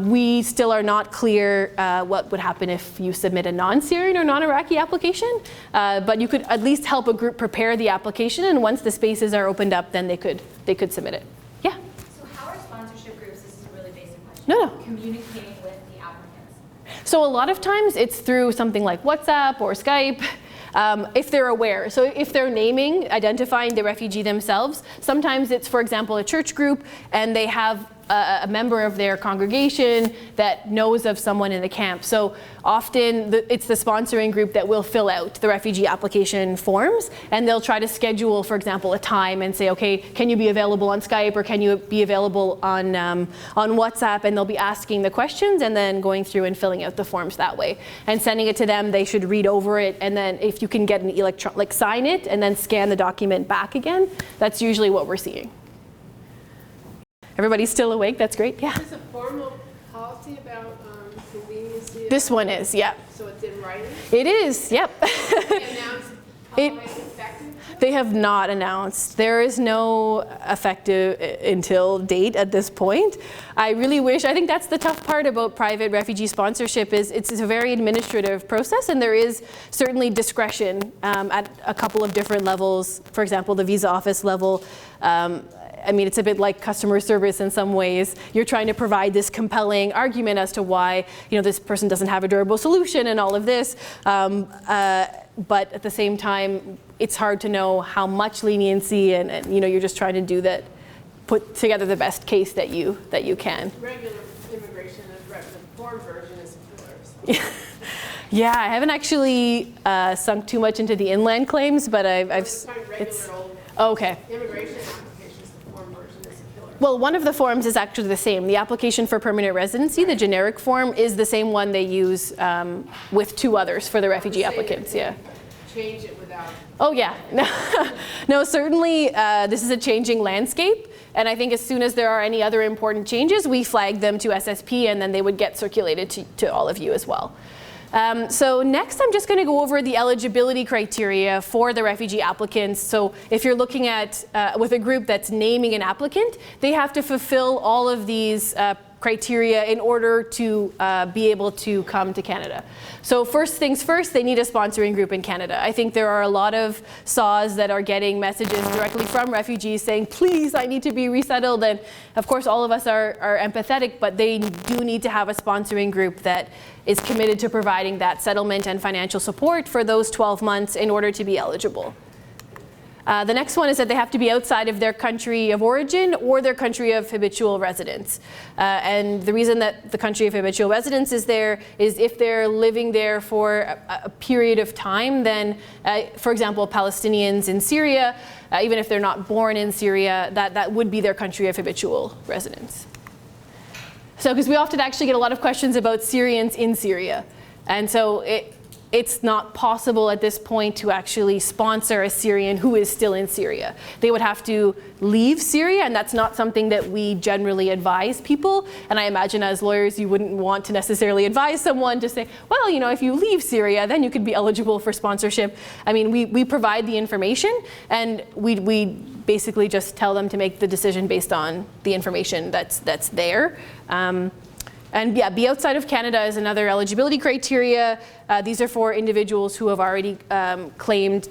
We still are not clear what would happen if you submit a non-Syrian or non-Iraqi application, but you could at least help a group prepare the application, and once the spaces are opened up, then they could submit it. Yeah? So how are sponsorship groups, this is a really basic question, No. communicating with the applicants? So a lot of times it's through something like WhatsApp or Skype. If they're aware. So if they're identifying the refugee themselves, sometimes it's, for example, a church group, and they have a member of their congregation that knows of someone in the camp. So often it's the sponsoring group that will fill out the refugee application forms, and they'll try to schedule, for example, a time and say, okay, can you be available on Skype, or can you be available on WhatsApp? And they'll be asking the questions and then going through and filling out the forms that way and sending it to them. They should read over it, and then if you can get an sign it and then scan the document back again, that's usually what we're seeing. Everybody's still awake? That's great. Yeah. Is a formal policy about the leniency? This one is, yeah. So it's in writing? It is, yep. They announced how it's effective? They have not announced. There is no effective until date at this point. I really wish, I think that's the tough part about private refugee sponsorship, is it's a very administrative process, and there is certainly discretion at a couple of different levels. For example, the visa office level. I mean, it's a bit like customer service in some ways. You're trying to provide this compelling argument as to why, this person doesn't have a durable solution and all of this. but at the same time, it's hard to know how much leniency, and you're just trying to do that, put together the best case that you can. Regular immigration, the form version is fillers. Yeah, I haven't actually sunk too much into the inland claims, but It's regular old okay. immigration applications, the form version is a filler. Well, one of the forms is actually the same. The application for permanent residency, the generic form, is the same one they use with 2 others for the refugee applicants. Yeah. Change it without. Oh yeah, no, certainly this is a changing landscape, and I think as soon as there are any other important changes, we flag them to SSP, and then they would get circulated to all of you as well. So next I'm just going to go over the eligibility criteria for the refugee applicants. So if you're looking at, with a group that's naming an applicant, they have to fulfill all of these criteria in order to be able to come to Canada. So first things first, they need a sponsoring group in Canada. I think there are a lot of SAWs that are getting messages directly from refugees saying, please, I need to be resettled. And of course, all of us are empathetic, but they do need to have a sponsoring group that is committed to providing that settlement and financial support for those 12 months in order to be eligible. The next one is that they have to be outside of their country of origin or their country of habitual residence. And the reason that the country of habitual residence is there is if they're living there for a period of time, then, for example, Palestinians in Syria, even if they're not born in Syria, that would be their country of habitual residence. So, because we often actually get a lot of questions about Syrians in Syria. And so it's not possible at this point to actually sponsor a Syrian who is still in Syria. They would have to leave Syria, and that's not something that we generally advise people. And I imagine as lawyers, you wouldn't want to necessarily advise someone to say, well, if you leave Syria, then you could be eligible for sponsorship. I mean, we provide the information, and we basically just tell them to make the decision based on the information that's there. And yeah, be outside of Canada is another eligibility criteria. These are for individuals who have already claimed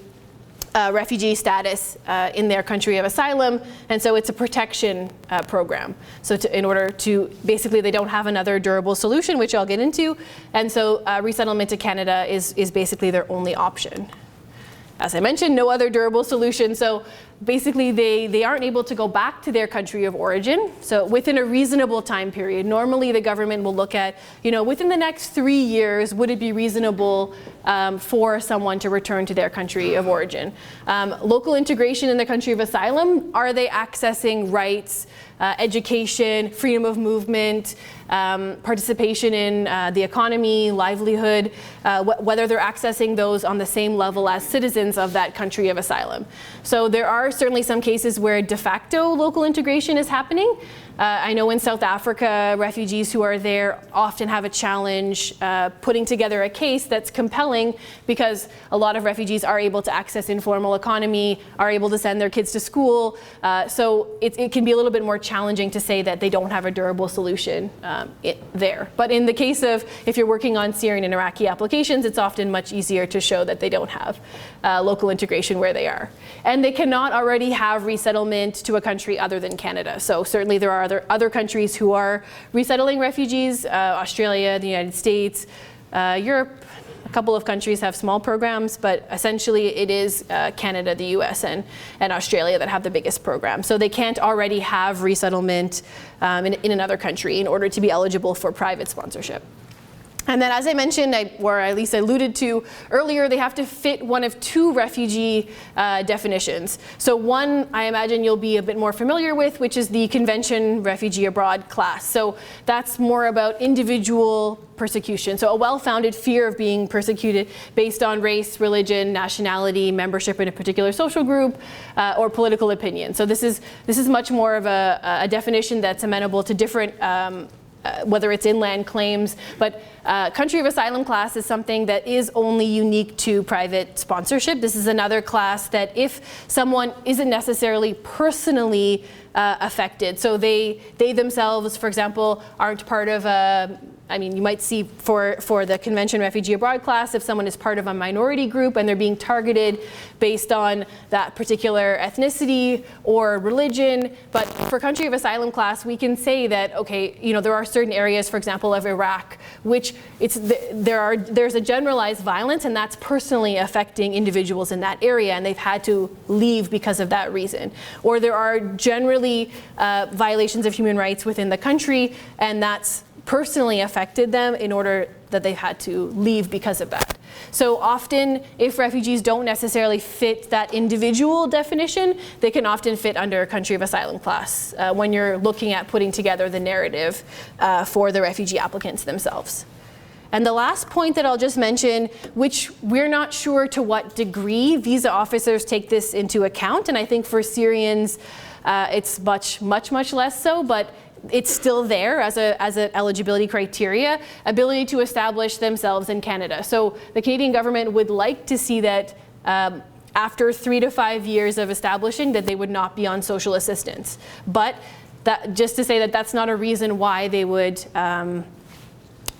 refugee status in their country of asylum, and so it's a protection program. So in order to, basically they don't have another durable solution, which I'll get into, and so resettlement to Canada is basically their only option. As I mentioned, no other durable solution. So basically they aren't able to go back to their country of origin. So within a reasonable time period, normally the government will look at, within the next 3 years, would it be reasonable for someone to return to their country of origin? Local integration in the country of asylum, are they accessing rights, education, freedom of movement, participation in the economy, livelihood, whether they're accessing those on the same level as citizens of that country of asylum. So there are certainly some cases where de facto local integration is happening. I know in South Africa, refugees who are there often have a challenge putting together a case that's compelling because a lot of refugees are able to access informal economy, are able to send their kids to school. So it can be a little bit more challenging to say that they don't have a durable solution there. But in the case of if you're working on Syrian and Iraqi applications, it's often much easier to show that they don't have local integration where they are. And they cannot already have resettlement to a country other than Canada. So certainly there are other countries who are resettling refugees, Australia, the United States, Europe. A couple of countries have small programs, but essentially it is Canada, the US, and Australia that have the biggest program. So they can't already have resettlement in another country in order to be eligible for private sponsorship. And then, as I mentioned, or at least alluded to earlier, they have to fit one of two refugee definitions. So one, I imagine you'll be a bit more familiar with, which is the Convention Refugee Abroad class. So that's more about individual persecution. So a well-founded fear of being persecuted based on race, religion, nationality, membership in a particular social group, or political opinion. So this is much more of a definition that's amenable to different whether it's inland claims, but country of asylum class is something that is only unique to private sponsorship. This is another class that if someone isn't necessarily personally affected, so they themselves, for example, aren't part of a I mean, you might see for the Convention Refugee Abroad class, if someone is part of a minority group and they're being targeted based on that particular ethnicity or religion. But for country of asylum class, we can say that, okay, you know, there are certain areas, for example, of Iraq, which there's a generalized violence, and that's personally affecting individuals in that area, and they've had to leave because of that reason. Or there are generally violations of human rights within the country, and that's personally affected them in order that they've had to leave because of that. So often, if refugees don't necessarily fit that individual definition, they can often fit under a country of asylum class when you're looking at putting together the narrative for the refugee applicants themselves. And the last point that I'll just mention, which we're not sure to what degree visa officers take this into account, and I think for Syrians it's much less so, but it's still there as an eligibility criteria, ability to establish themselves in Canada. So the Canadian government would like to see that after 3 to 5 years of establishing that they would not be on social assistance. But that, just to say that that's not a reason why they would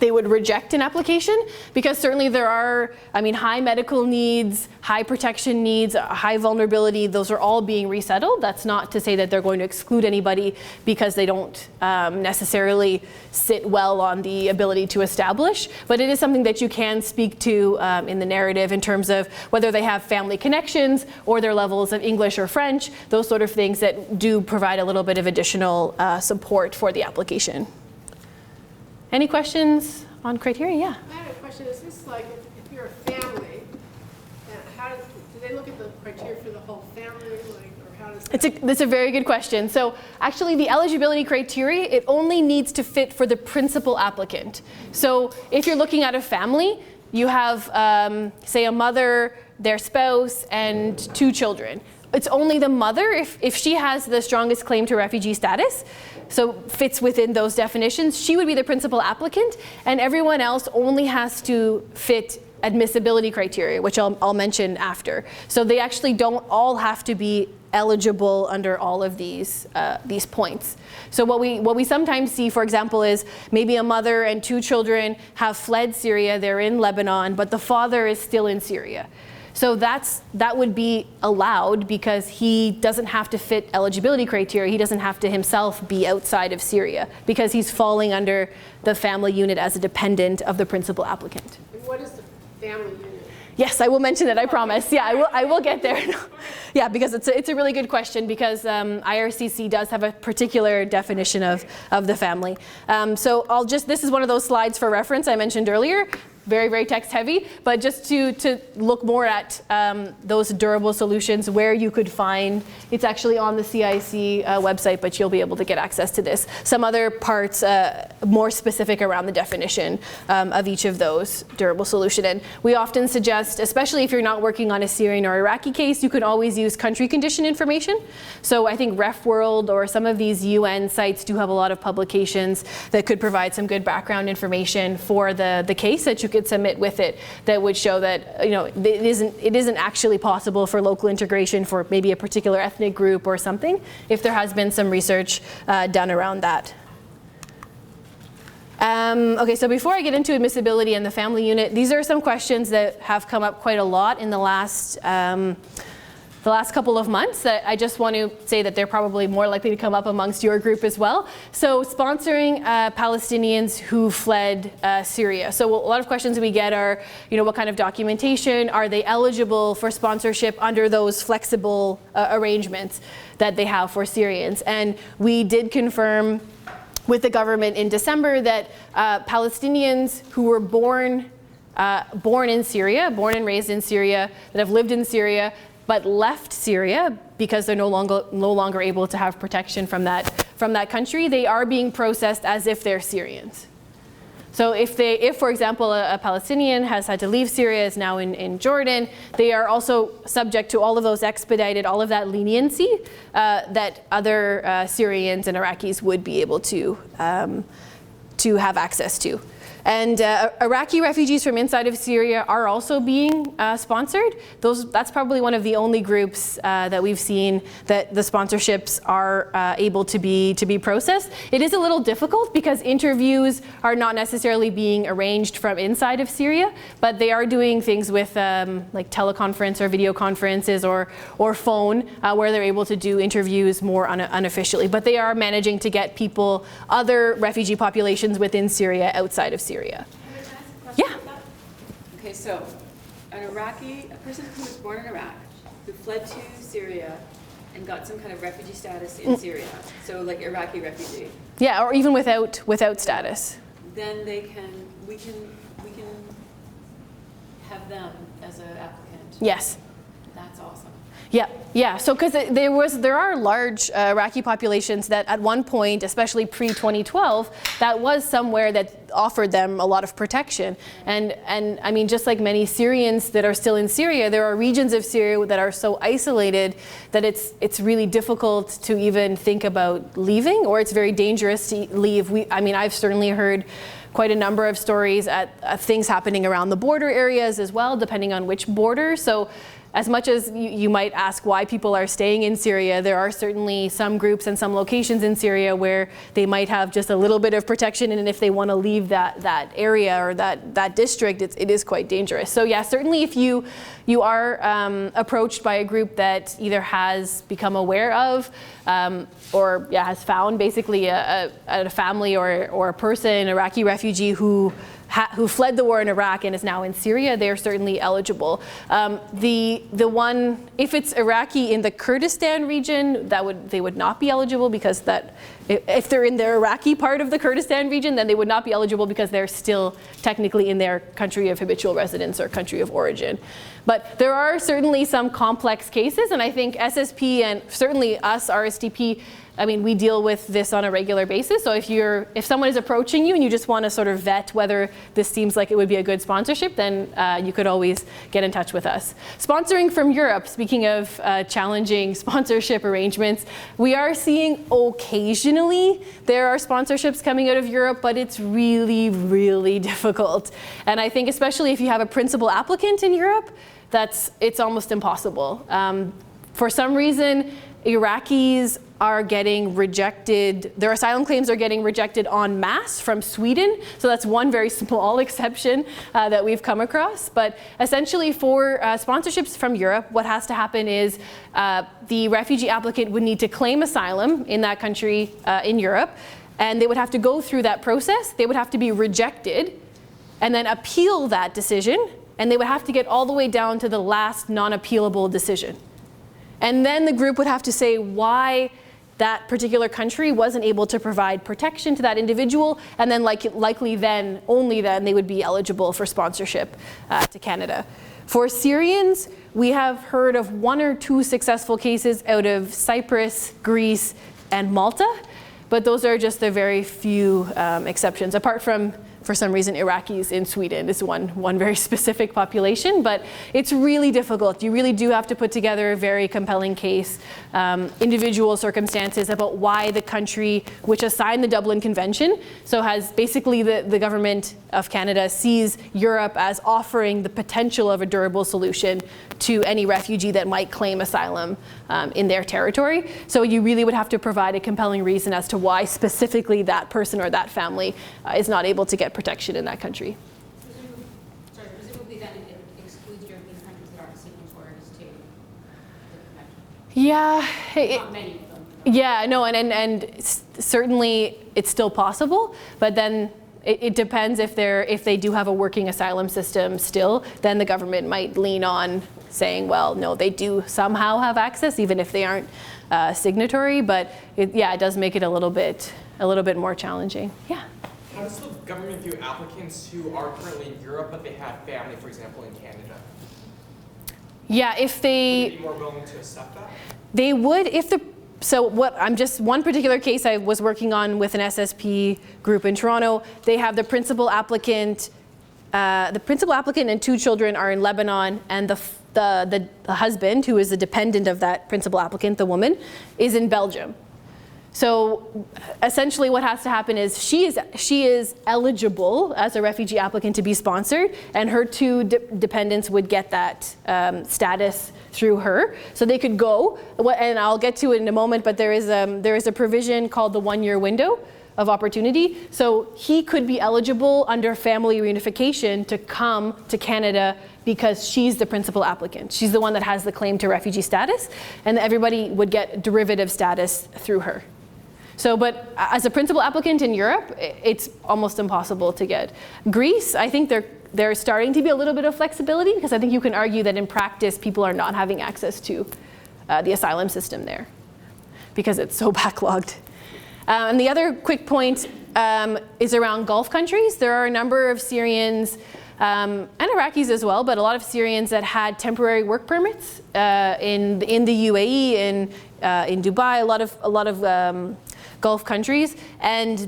reject an application, because certainly there are, I mean, high medical needs, high protection needs, high vulnerability, those are all being resettled. That's not to say that they're going to exclude anybody because they don't necessarily sit well on the ability to establish, but it is something that you can speak to in the narrative in terms of whether they have family connections or their levels of English or French, those sort of things that do provide a little bit of additional support for the application. Any questions on criteria? Yeah. I had a question. Is this like if you're a family, how do they look at the criteria for the whole family, like, or how does that? That's a very good question. So actually the eligibility criteria, it only needs to fit for the principal applicant. So if you're looking at a family, you have, say, a mother, their spouse, and 2 children. It's only the mother, if she has the strongest claim to refugee status, so fits within those definitions, she would be the principal applicant, and everyone else only has to fit admissibility criteria, which I'll mention after. So they actually don't all have to be eligible under all of these points. So what we sometimes see, for example, is maybe a mother and 2 children have fled Syria, they're in Lebanon, but the father is still in Syria. So that would be allowed because he doesn't have to fit eligibility criteria. He doesn't have to himself be outside of Syria because he's falling under the family unit as a dependent of the principal applicant. And what is the family unit? Yes, I will mention it, I promise. Yeah, I will get there. Yeah, because it's a really good question because IRCC does have a particular definition of the family. So this is one of those slides for reference I mentioned earlier. Very, very text heavy, but just to look more at those durable solutions where you could find, it's actually on the CIC website, but you'll be able to get access to this. Some other parts more specific around the definition of each of those durable solution. And we often suggest, especially if you're not working on a Syrian or Iraqi case, you could always use country condition information. So I think RefWorld or some of these UN sites do have a lot of publications that could provide some good background information for the case that you could submit with it that would show that it isn't actually possible for local integration for maybe a particular ethnic group or something, if there has been some research done around that. Okay, so before I get into admissibility and the family unit, these are some questions that have come up quite a lot in the last couple of months that I just want to say that they're probably more likely to come up amongst your group as well. So sponsoring Palestinians who fled Syria. So a lot of questions we get are, what kind of documentation? Are they eligible for sponsorship under those flexible arrangements that they have for Syrians? And we did confirm with the government in December that Palestinians who were born in Syria, born and raised in Syria, that have lived in Syria, but left Syria because they're no longer able to have protection from that country, they are being processed as if they're Syrians. So if for example, a Palestinian has had to leave Syria, is now in Jordan, they are also subject to all of those expedited, all of that leniency that other Syrians and Iraqis would be able to have access to. And Iraqi refugees from inside of Syria are also being sponsored. That's probably one of the only groups that we've seen that the sponsorships are able to be processed. It is a little difficult because interviews are not necessarily being arranged from inside of Syria, but they are doing things with like teleconference or video conferences or phone where they're able to do interviews more unofficially. But they are managing to get people, other refugee populations within Syria outside of Syria. Yeah. Okay, so a person who was born in Iraq, who fled to Syria and got some kind of refugee status in Syria, so like Iraqi refugee. Yeah, or even without status. Then we can have them as an applicant. Yes. That's awesome. Yeah. So because there are large Iraqi populations that at one point, especially pre-2012, that was somewhere that offered them a lot of protection. And I mean, just like many Syrians that are still in Syria, there are regions of Syria that are so isolated that it's really difficult to even think about leaving, or it's very dangerous to leave. I've certainly heard quite a number of stories of things happening around the border areas as well, depending on which border. So as much as you might ask why people are staying in Syria, there are certainly some groups and some locations in Syria where they might have just a little bit of protection, and if they want to leave that area or that district, it is quite dangerous. So yeah, certainly if you are approached by a group that either has become aware of or has found basically a family or a person, an Iraqi refugee who fled the war in Iraq and is now in Syria, they're certainly eligible. The one, if it's Iraqi in the Kurdistan region, they would not be eligible because if they're in the Iraqi part of the Kurdistan region, then they would not be eligible because they're still technically in their country of habitual residence or country of origin. But there are certainly some complex cases, and I think SSP and certainly us, RSDP, we deal with this on a regular basis. So if someone is approaching you and you just want to sort of vet whether this seems like it would be a good sponsorship, then you could always get in touch with us. Sponsoring from Europe, speaking of challenging sponsorship arrangements, we are seeing occasionally there are sponsorships coming out of Europe, but it's really, really difficult. And I think especially if you have a principal applicant in Europe, it's almost impossible. For some reason, Iraqis are getting rejected, their asylum claims are getting rejected en masse from Sweden. So that's one very small exception that we've come across. But essentially for sponsorships from Europe, what has to happen is the refugee applicant would need to claim asylum in that country in Europe, and they would have to go through that process. They would have to be rejected and then appeal that decision, and they would have to get all the way down to the last non-appealable decision. And then the group would have to say why that particular country wasn't able to provide protection to that individual, and then likely then, only then, they would be eligible for sponsorship to Canada. For Syrians, we have heard of 1 or 2 successful cases out of Cyprus, Greece, and Malta, but those are just the very few exceptions, apart from, for some reason, Iraqis in Sweden is one very specific population, but it's really difficult. You really do have to put together a very compelling case, individual circumstances about why the country which has signed the Dublin Convention, so has basically the government of Canada sees Europe as offering the potential of a durable solution to any refugee that might claim asylum in their territory. So you really would have to provide a compelling reason as to why specifically that person or that family is not able to get protection in that country. Presumably then it excludes European countries that aren't signatories to the convention. Yeah. Not many of them. Yeah, no, and certainly it's still possible, but then it depends if they do have a working asylum system still, then the government might lean on saying, well, no, they do somehow have access, even if they aren't signatory, but it does make it a little bit more challenging. Yeah. How does the government view applicants who are currently in Europe but they have family, for example, in Canada? Yeah, if they... Would they be more willing to accept that? They would if one particular case I was working on with an SSP group in Toronto. They have the principal applicant and 2 children are in Lebanon, and the husband, who is a dependent of that principal applicant, the woman, is in Belgium. So essentially what has to happen is she is eligible as a refugee applicant to be sponsored, and her two dependents would get that status through her. So they could go, and I'll get to it in a moment, but there is a provision called the 1-year window of opportunity. So he could be eligible under family reunification to come to Canada because she's the principal applicant. She's the one that has the claim to refugee status, and everybody would get derivative status through her. So, but as a principal applicant in Europe, it's almost impossible to get. Greece, I think they're starting to be a little bit of flexibility, because I think you can argue that in practice, people are not having access to the asylum system there because it's so backlogged. And the other quick point is around Gulf countries. There are a number of Syrians and Iraqis as well, but a lot of Syrians that had temporary work permits in the UAE, in Dubai, a lot of Gulf countries, and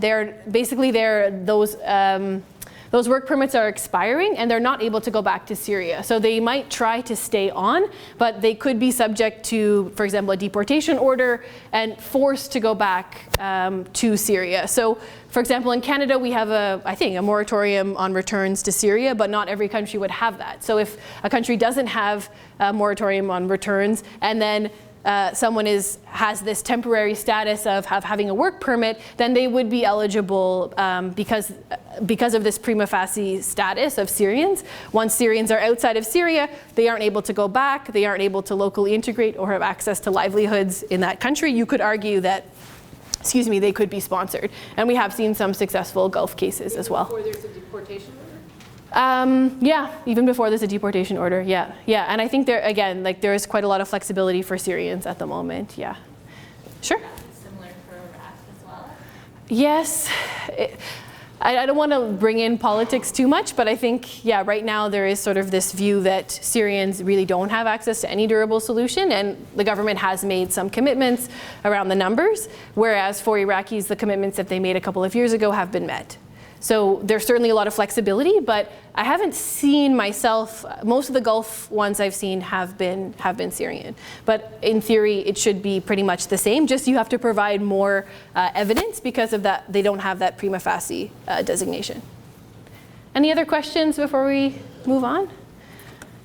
those work permits are expiring and they're not able to go back to Syria. So they might try to stay on, but they could be subject to, for example, a deportation order and forced to go back to Syria. So, for example, in Canada, we have I think a moratorium on returns to Syria, but not every country would have that. So if a country doesn't have a moratorium on returns, and then someone has this temporary status of having a work permit, then they would be eligible because of this prima facie status of Syrians. Once Syrians are outside of Syria, they aren't able to go back, they aren't able to locally integrate or have access to livelihoods in that country. You could argue that, they could be sponsored. And we have seen some successful Gulf cases as well. Before there's a deportation order? Yeah, even before there's a deportation order, yeah. And I think there is quite a lot of flexibility for Syrians at the moment, yeah. Sure? Similar for Iraq as well? Yes. I don't want to bring in politics too much, but I think, right now there is sort of this view that Syrians really don't have access to any durable solution, and the government has made some commitments around the numbers, whereas for Iraqis, the commitments that they made a couple of years ago have been met. So there's certainly a lot of flexibility, but I haven't seen myself, most of the Gulf ones I've seen have been Syrian. But in theory, it should be pretty much the same, just you have to provide more evidence because of that, they don't have that prima facie designation. Any other questions before we move on?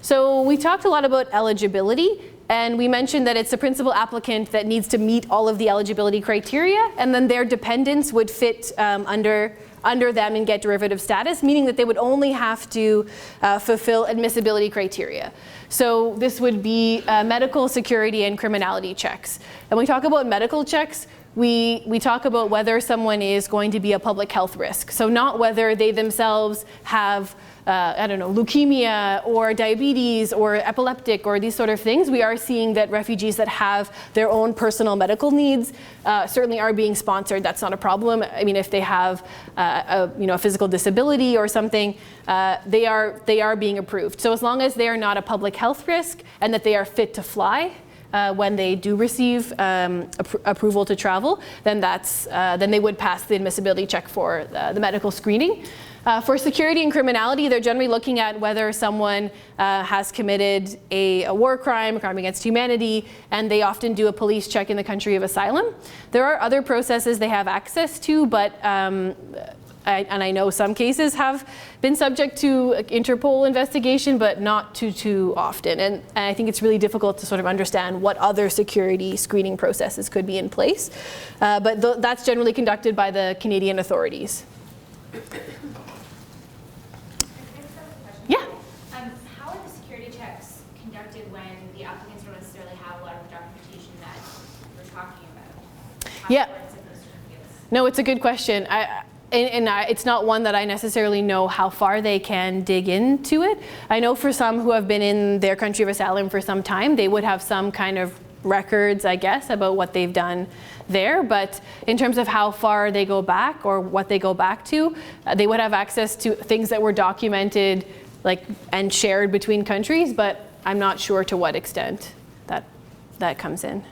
So we talked a lot about eligibility, and we mentioned that it's the principal applicant that needs to meet all of the eligibility criteria, and then their dependents would fit under them and get derivative status, meaning that they would only have to fulfill admissibility criteria. So this would be medical, security, and criminality checks. And when we talk about medical checks, we talk about whether someone is going to be a public health risk. So not whether they themselves have leukemia or diabetes or epileptic or these sort of things. We are seeing that refugees that have their own personal medical needs certainly are being sponsored. That's not a problem. I mean, if they have a physical disability or something, they are being approved. So as long as they are not a public health risk and that they are fit to fly, when they do receive approval to travel, then then they would pass the admissibility check for the medical screening. For security and criminality, they're generally looking at whether someone has committed a war crime, a crime against humanity, and they often do a police check in the country of asylum. There are other processes they have access to, but I know some cases have been subject to Interpol investigation, but not too often. And I think it's really difficult to sort of understand what other security screening processes could be in place. But that's generally conducted by the Canadian authorities. Yeah. How are the security checks conducted when the applicants don't necessarily have a lot of documentation that we're talking about? Yeah. Passports and those certificates? No, it's a good question. It's not one that I necessarily know how far they can dig into it. I know for some who have been in their country of asylum for some time, they would have some kind of records, I guess, about what they've done there. But in terms of how far they go back or what they go back to, they would have access to things that were documented and shared between countries, but I'm not sure to what extent that comes in.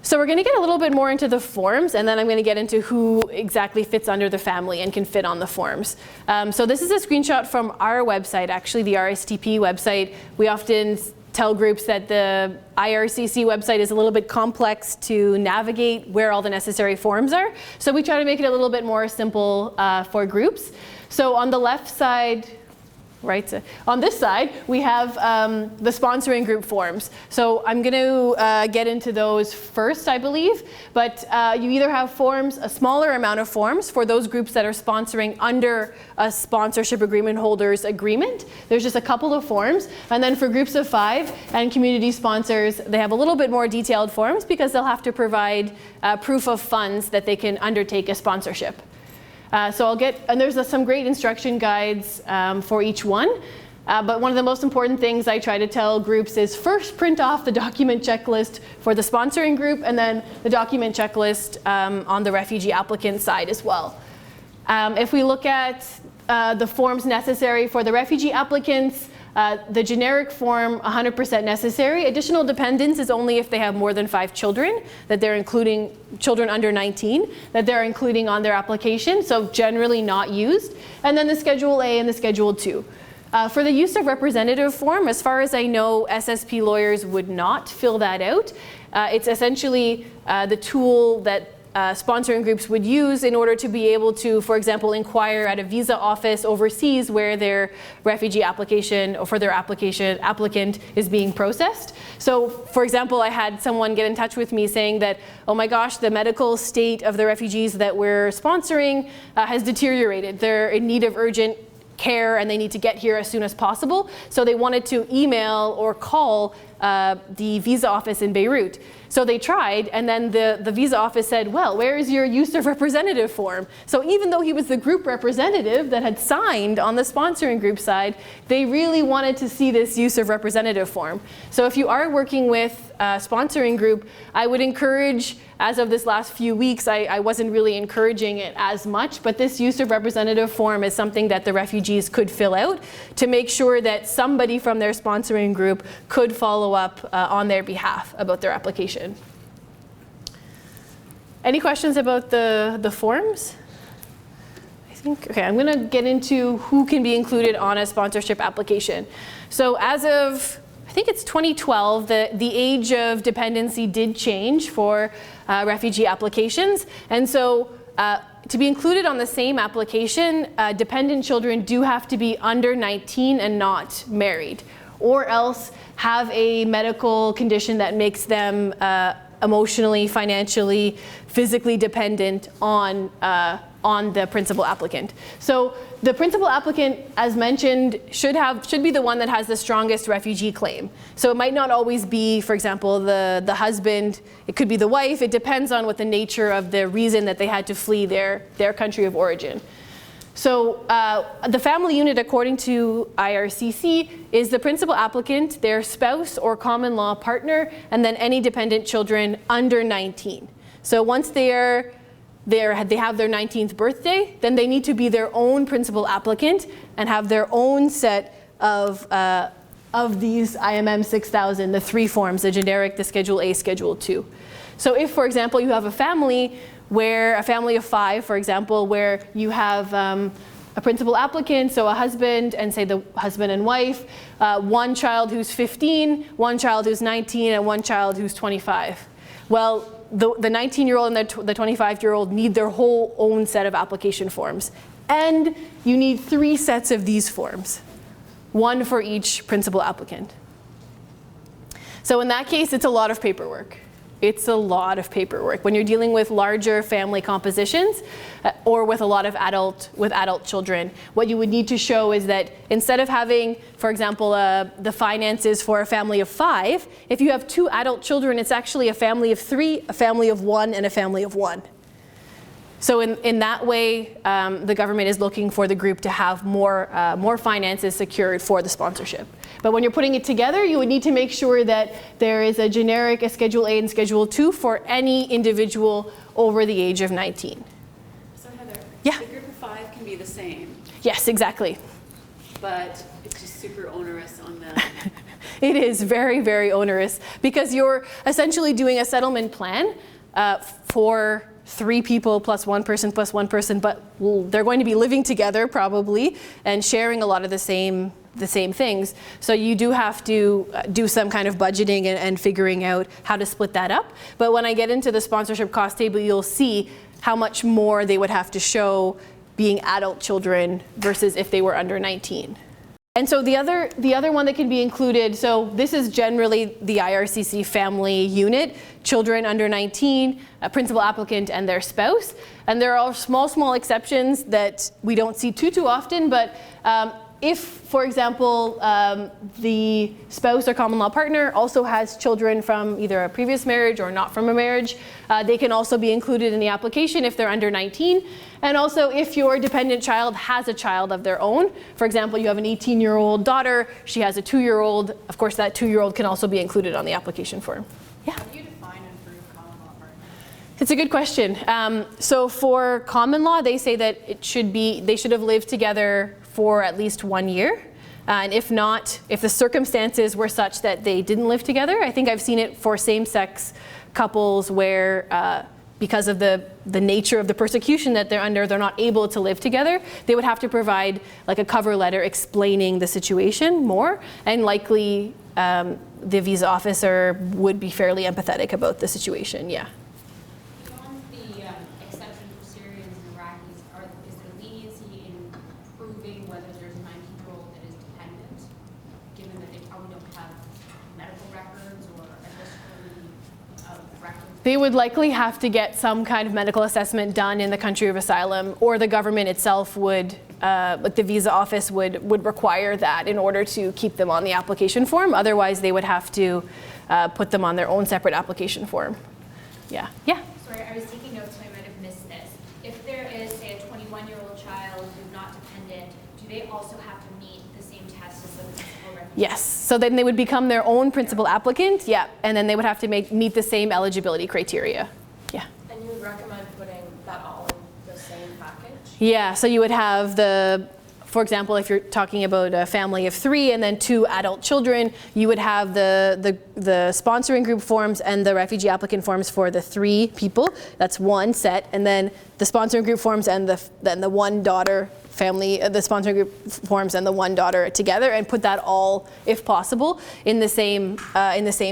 So we're going to get a little bit more into the forms, and then I'm going to get into who exactly fits under the family and can fit on the forms. So this is a screenshot from our website, actually, the RSTP website. We often tell groups that the IRCC website is a little bit complex to navigate where all the necessary forms are. So we try to make it a little bit more simple for groups. So on the left side, right, on this side, we have the sponsoring group forms. So I'm going to get into those first, I believe. But you either have forms, a smaller amount of forms for those groups that are sponsoring under a sponsorship agreement holder's agreement. There's just a couple of forms. And then for groups of 5 and community sponsors, they have a little bit more detailed forms because they'll have to provide proof of funds that they can undertake a sponsorship. So I'll get, and there's some great instruction guides for each one. But one of the most important things I try to tell groups is first print off the document checklist for the sponsoring group and then the document checklist on the refugee applicant side as well. If we look at the forms necessary for the refugee applicants, the generic form, 100% necessary. Additional dependents is only if they have more than 5 children, that they're including children under 19, that they're including on their application, so generally not used. And then the Schedule A and the Schedule 2. For the use of representative form, as far as I know, SSP lawyers would not fill that out. It's essentially the tool that sponsoring groups would use in order to be able to, for example, inquire at a visa office overseas where their refugee application or for their applicant is being processed. So, for example, I had someone get in touch with me saying that, oh my gosh, the medical state of the refugees that we're sponsoring has deteriorated. They're in need of urgent care and they need to get here as soon as possible. So they wanted to email or call the visa office in Beirut. So they tried, and then the visa office said, well, where is your use of representative form? So even though he was the group representative that had signed on the sponsoring group side, they really wanted to see this use of representative form. So if you are working with a sponsoring group, I would encourage, as of this last few weeks, I wasn't really encouraging it as much, but this use of representative form is something that the refugees could fill out to make sure that somebody from their sponsoring group could follow up on their behalf about their application. Any questions about the forms? I think, okay, I'm gonna get into who can be included on a sponsorship application. So as of, I think it's 2012, the age of dependency did change for refugee applications. And so to be included on the same application, dependent children do have to be under 19 and not married, or else have a medical condition that makes them emotionally, financially, physically dependent on the principal applicant. So the principal applicant, as mentioned, should be the one that has the strongest refugee claim. So it might not always be, for example, the husband. It could be the wife. It depends on what the nature of the reason that they had to flee their country of origin. So the family unit, according to IRCC, is the principal applicant, their spouse or common law partner, and then any dependent children under 19. So once they have their 19th birthday, then they need to be their own principal applicant and have their own set of these IMM 6000, the 3 forms, the generic, the Schedule A, Schedule 2. So if, for example, you have a family of 5, for example, where you have a principal applicant, so a husband and say the husband and wife, one child who's 15, one child who's 19, and one child who's 25. Well, the 19-year-old and the 25-year-old need their whole own set of application forms. And you need 3 sets of these forms, 1 for each principal applicant. So in that case, it's a lot of paperwork. It's a lot of paperwork when you're dealing with larger family compositions or with a lot of adult children. What you would need to show is that instead of having, for example, the finances for a family of 5, if you have 2 adult children, it's actually a family of 3, a family of 1, and a family of 1. So in that way, the government is looking for the group to have more finances secured for the sponsorship. But when you're putting it together, you would need to make sure that there is a generic, a Schedule A and Schedule 2 for any individual over the age of 19. So Heather, yeah? The group of 5 can be the same. Yes, exactly. But it's just super onerous on them. It is very, very onerous because you're essentially doing a settlement plan for 3 people plus 1 person, but they're going to be living together probably and sharing a lot of the same the same things. So you do have to do some kind of budgeting and figuring out how to split that up. But when I get into the sponsorship cost table, you'll see how much more they would have to show being adult children versus if they were under 19. And so the other one that can be included, so this is generally the IRCC family unit, children under 19, a principal applicant and their spouse. And there are small exceptions that we don't see too often, but if, for example, the spouse or common law partner also has children from either a previous marriage or not from a marriage, they can also be included in the application if they're under 19. And also if your dependent child has a child of their own, for example, you have an 18-year-old daughter, she has a 2-year-old, of course that 2-year-old can also be included on the application form. Yeah? How do you define a group common law partner? It's a good question. So for common law, they say that they should have lived together for at least 1 year. And if not, if the circumstances were such that they didn't live together, I think I've seen it for same-sex couples where because of the nature of the persecution that they're under, they're not able to live together. They would have to provide like a cover letter explaining the situation more, and likely the visa officer would be fairly empathetic about the situation, yeah. Beyond the exception for Syrians and Iraqis, is there leniency in proving whether there's a 19-year-old that is dependent, given that they probably don't have medical records or a history of records? They would likely have to get some kind of medical assessment done in the country of asylum, or the government itself would, like the visa office would require that in order to keep them on the application form. Otherwise, they would have to put them on their own separate application form. Yeah. Yeah. Sorry, I was taking notes, so I might have missed this. If there is, say, a 21-year-old child who's not dependent, do they also have to meet the same test as the principal refugee? Yes. So then they would become their own principal applicant. Yeah. And then they would have to meet the same eligibility criteria. Yeah. And you would recommend putting that all in the same package? Yeah. So you would have for example, if you're talking about a family of 3 and then 2 adult children, you would have the sponsoring group forms and the refugee applicant forms for the 3 people. That's one set. And then the sponsoring group forms and the one daughter family, the sponsoring group forms and the one daughter together, and put that all, if possible, in the same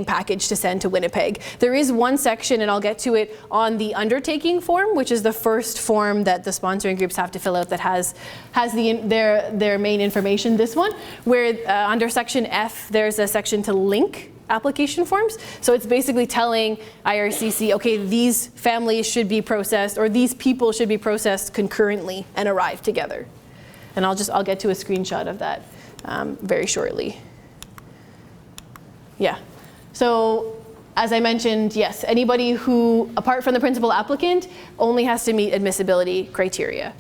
package to send to Winnipeg. There is one section, and I'll get to it, on the undertaking form, which is the first form that the sponsoring groups have to fill out that has their main information. This one, where under section F, there's a section to link application forms. So it's basically telling IRCC, okay, these families should be processed, or these people should be processed concurrently and arrive together. And I'll get to a screenshot of that very shortly. Yeah. So as I mentioned, yes, anybody who, apart from the principal applicant, only has to meet admissibility criteria.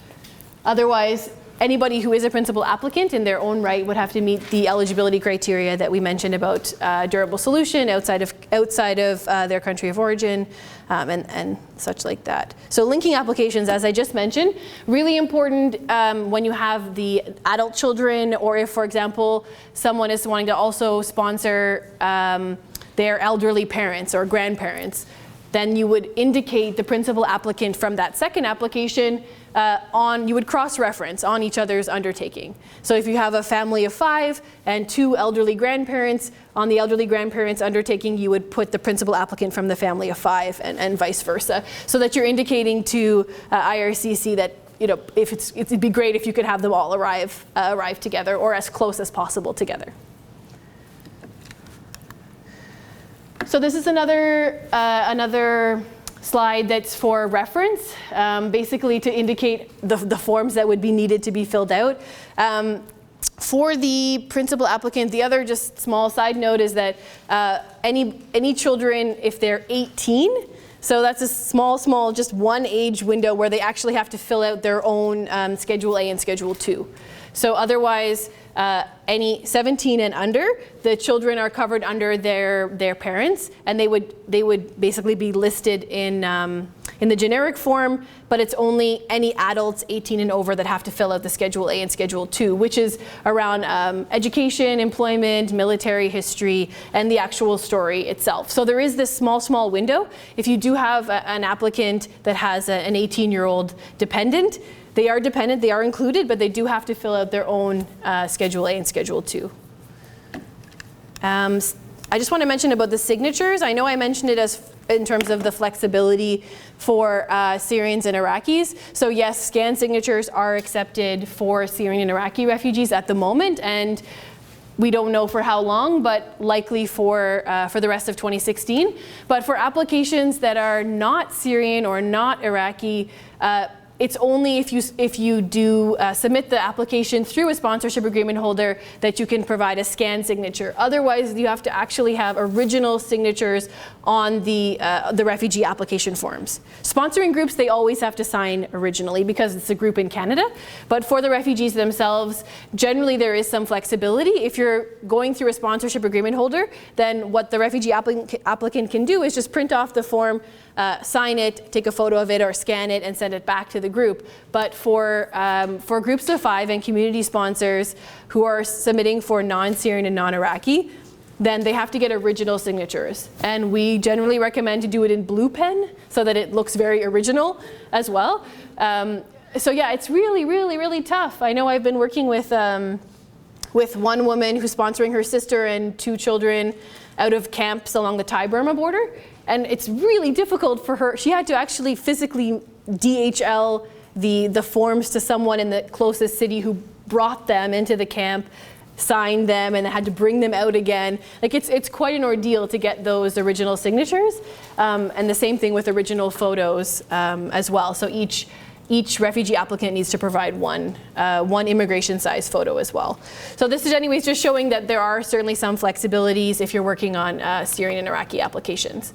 Otherwise, anybody who is a principal applicant in their own right would have to meet the eligibility criteria that we mentioned about durable solution outside of their country of origin and such like that. So linking applications, as I just mentioned, really important when you have the adult children, or if, for example, someone is wanting to also sponsor their elderly parents or grandparents, then you would indicate the principal applicant from that second application you would cross-reference on each other's undertaking. So if you have a family of 5 and 2 elderly grandparents, on the elderly grandparents undertaking, you would put the principal applicant from the family of 5 and vice versa, so that you're indicating to IRCC that, you know, it'd be great if you could have them all arrive together, or as close as possible together. So this is another slide that's for reference, basically to indicate the forms that would be needed to be filled out. For the principal applicant, the other just small side note is that any children, if they're 18, so that's a small, just one age window where they actually have to fill out their own Schedule A and Schedule 2. So otherwise, any 17 and under, the children are covered under their parents, and they would basically be listed in the generic form, but it's only any adults 18 and over that have to fill out the Schedule A and Schedule 2, which is around education, employment, military history, and the actual story itself. So there is this small window. If you do have an applicant that has an 18-year-old dependent, They are dependent, they are included, but they do have to fill out their own Schedule A and Schedule 2. I just want to mention about the signatures. I know I mentioned it as in terms of the flexibility for Syrians and Iraqis. So yes, scanned signatures are accepted for Syrian and Iraqi refugees at the moment, and we don't know for how long, but likely for the rest of 2016. But for applications that are not Syrian or not Iraqi, it's only if you do submit the application through a sponsorship agreement holder that you can provide a scanned signature. Otherwise, you have to actually have original signatures on the refugee application forms. Sponsoring groups, they always have to sign originally because it's a group in Canada. But for the refugees themselves, generally there is some flexibility. If you're going through a sponsorship agreement holder, then what the refugee applicant can do is just print off the form, sign it, take a photo of it or scan it and send it back to the group. But for groups of 5 and community sponsors who are submitting for non-Syrian and non-Iraqi, then they have to get original signatures. And we generally recommend to do it in blue pen so that it looks very original as well. So yeah, it's really, really, really tough. I know I've been working with one woman who's sponsoring her sister and 2 children out of camps along the Thai-Burma border. And it's really difficult for her. She had to actually physically DHL the forms to someone in the closest city who brought them into the camp, signed them, and had to bring them out again. Like it's quite an ordeal to get those original signatures. And the same thing with original photos as well. So each refugee applicant needs to provide one immigration size photo as well. So this is anyways just showing that there are certainly some flexibilities if you're working on Syrian and Iraqi applications.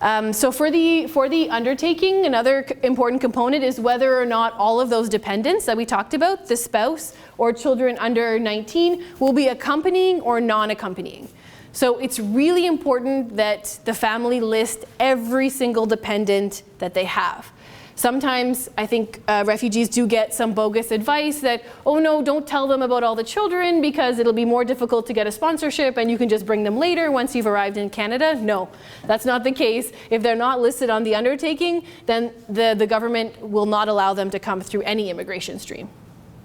So for the undertaking, another important component is whether or not all of those dependents that we talked about, the spouse or children under 19, will be accompanying or non-accompanying. So it's really important that the family list every single dependent that they have. Sometimes I think refugees do get some bogus advice that, oh no, don't tell them about all the children because it'll be more difficult to get a sponsorship and you can just bring them later once you've arrived in Canada. No, that's not the case. If they're not listed on the undertaking, then the government will not allow them to come through any immigration stream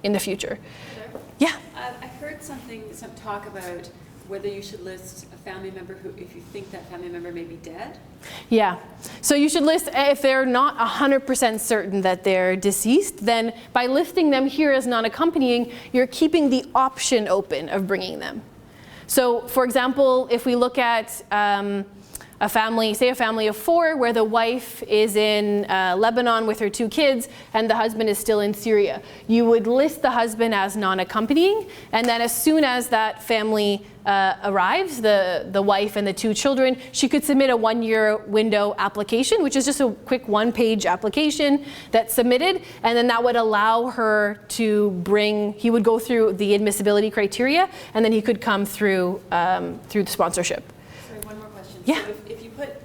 in the future. Yeah? I heard some talk about whether you should list a family member who, if you think that family member may be dead. Yeah, so you should list, if they're not 100% certain that they're deceased, then by listing them here as non-accompanying, you're keeping the option open of bringing them. So for example, if we look at a family, say a family of 4 where the wife is in Lebanon with her 2 kids and the husband is still in Syria, you would list the husband as non-accompanying, and then as soon as that family arrives, the wife and the 2 children, she could submit a 1-year window application, which is just a quick 1-page application that's submitted, and then that would allow her to bring, he would go through the admissibility criteria, and then he could come through the sponsorship. Sorry, one more question. Yeah. So if you put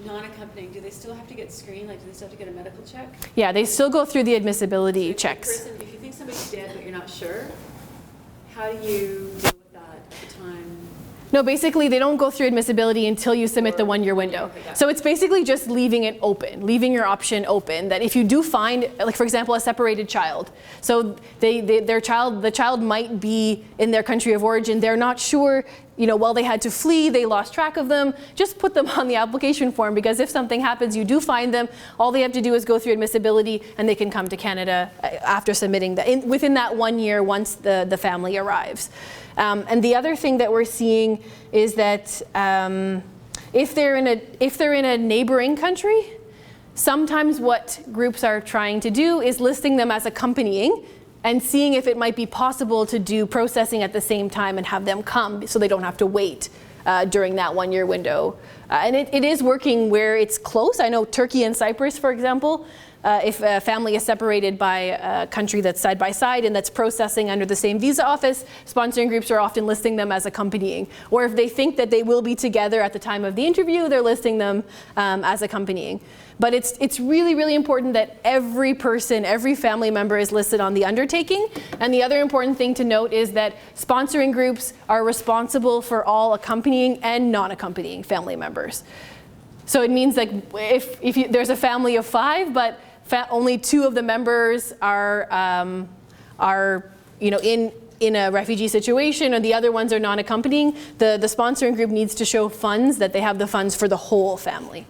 non-accompanying, do they still have to get screened? Like, do they still have to get a medical check? Yeah, they still go through the admissibility So checks. if you think somebody's dead but you're not sure, how do you deal with that at the time? No, basically they don't go through admissibility until you submit the 1-year window. So it's basically just leaving it open, leaving your option open, that if you do find, like for example, a separated child. So the child might be in their country of origin, they're not sure, well, they had to flee, they lost track of them, just put them on the application form, because if something happens, you do find them, all they have to do is go through admissibility and they can come to Canada after submitting that, within that 1 year once the family arrives. And the other thing that we're seeing is that if they're in a neighboring country, sometimes what groups are trying to do is listing them as accompanying and seeing if it might be possible to do processing at the same time and have them come so they don't have to wait during that 1-year window. And it is working where it's close. I know Turkey and Cyprus, for example, if a family is separated by a country that's side by side and that's processing under the same visa office, sponsoring groups are often listing them as accompanying. Or if they think that they will be together at the time of the interview, they're listing them as accompanying. But it's really, really important that every person, every family member is listed on the undertaking. And the other important thing to note is that sponsoring groups are responsible for all accompanying and non-accompanying family members. So it means like if there's a family of 5, but only 2 of the members are in a refugee situation, or the other ones are non-accompanying, the sponsoring group needs to show funds, that they have the funds for the whole family.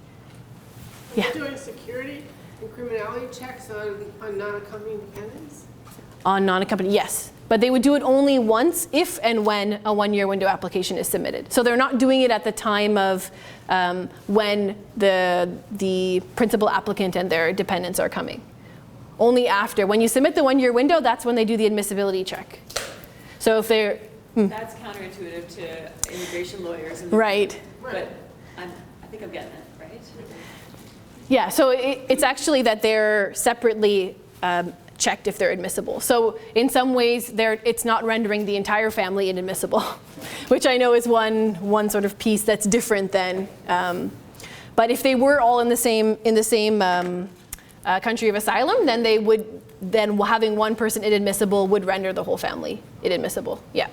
Are you doing security and criminality checks on non-accompanying dependents? On non-accompanied, yes. But they would do it only once if and when a 1-year window application is submitted. So they're not doing it at the time of when the principal applicant and their dependents are coming. Only after. When you submit the 1-year window, that's when they do the admissibility check. So if they're... That's counterintuitive to immigration lawyers. Right. But I think I'm getting it, right? Yeah, so it's actually that they're separately checked if they're admissible. So in some ways, it's not rendering the entire family inadmissible, which I know is one sort of piece that's different than. But if they were all in the same country of asylum, then having one person inadmissible would render the whole family inadmissible. Yeah,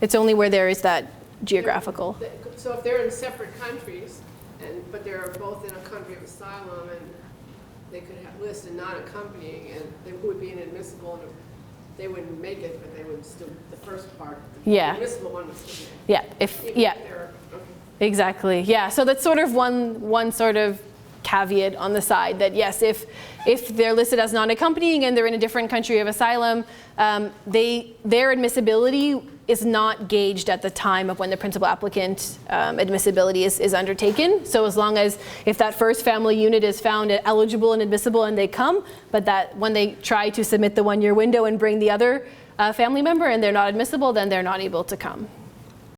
it's only where there is that geographical. So if they're in separate countries, but they're both in a country of asylum, and they could have listed non-accompanying, and they would be inadmissible, and they wouldn't make it, but they would still, the first part, the admissible one would still be. Yeah, if Okay. exactly. Yeah, so that's sort of one sort of caveat on the side, that yes, if they're listed as non-accompanying and they're in a different country of asylum, their admissibility is not gauged at the time of when the principal applicant admissibility is undertaken. So as long as, if that first family unit is found eligible and admissible and they come, but that when they try to submit the 1-year window and bring the other family member and they're not admissible, then they're not able to come.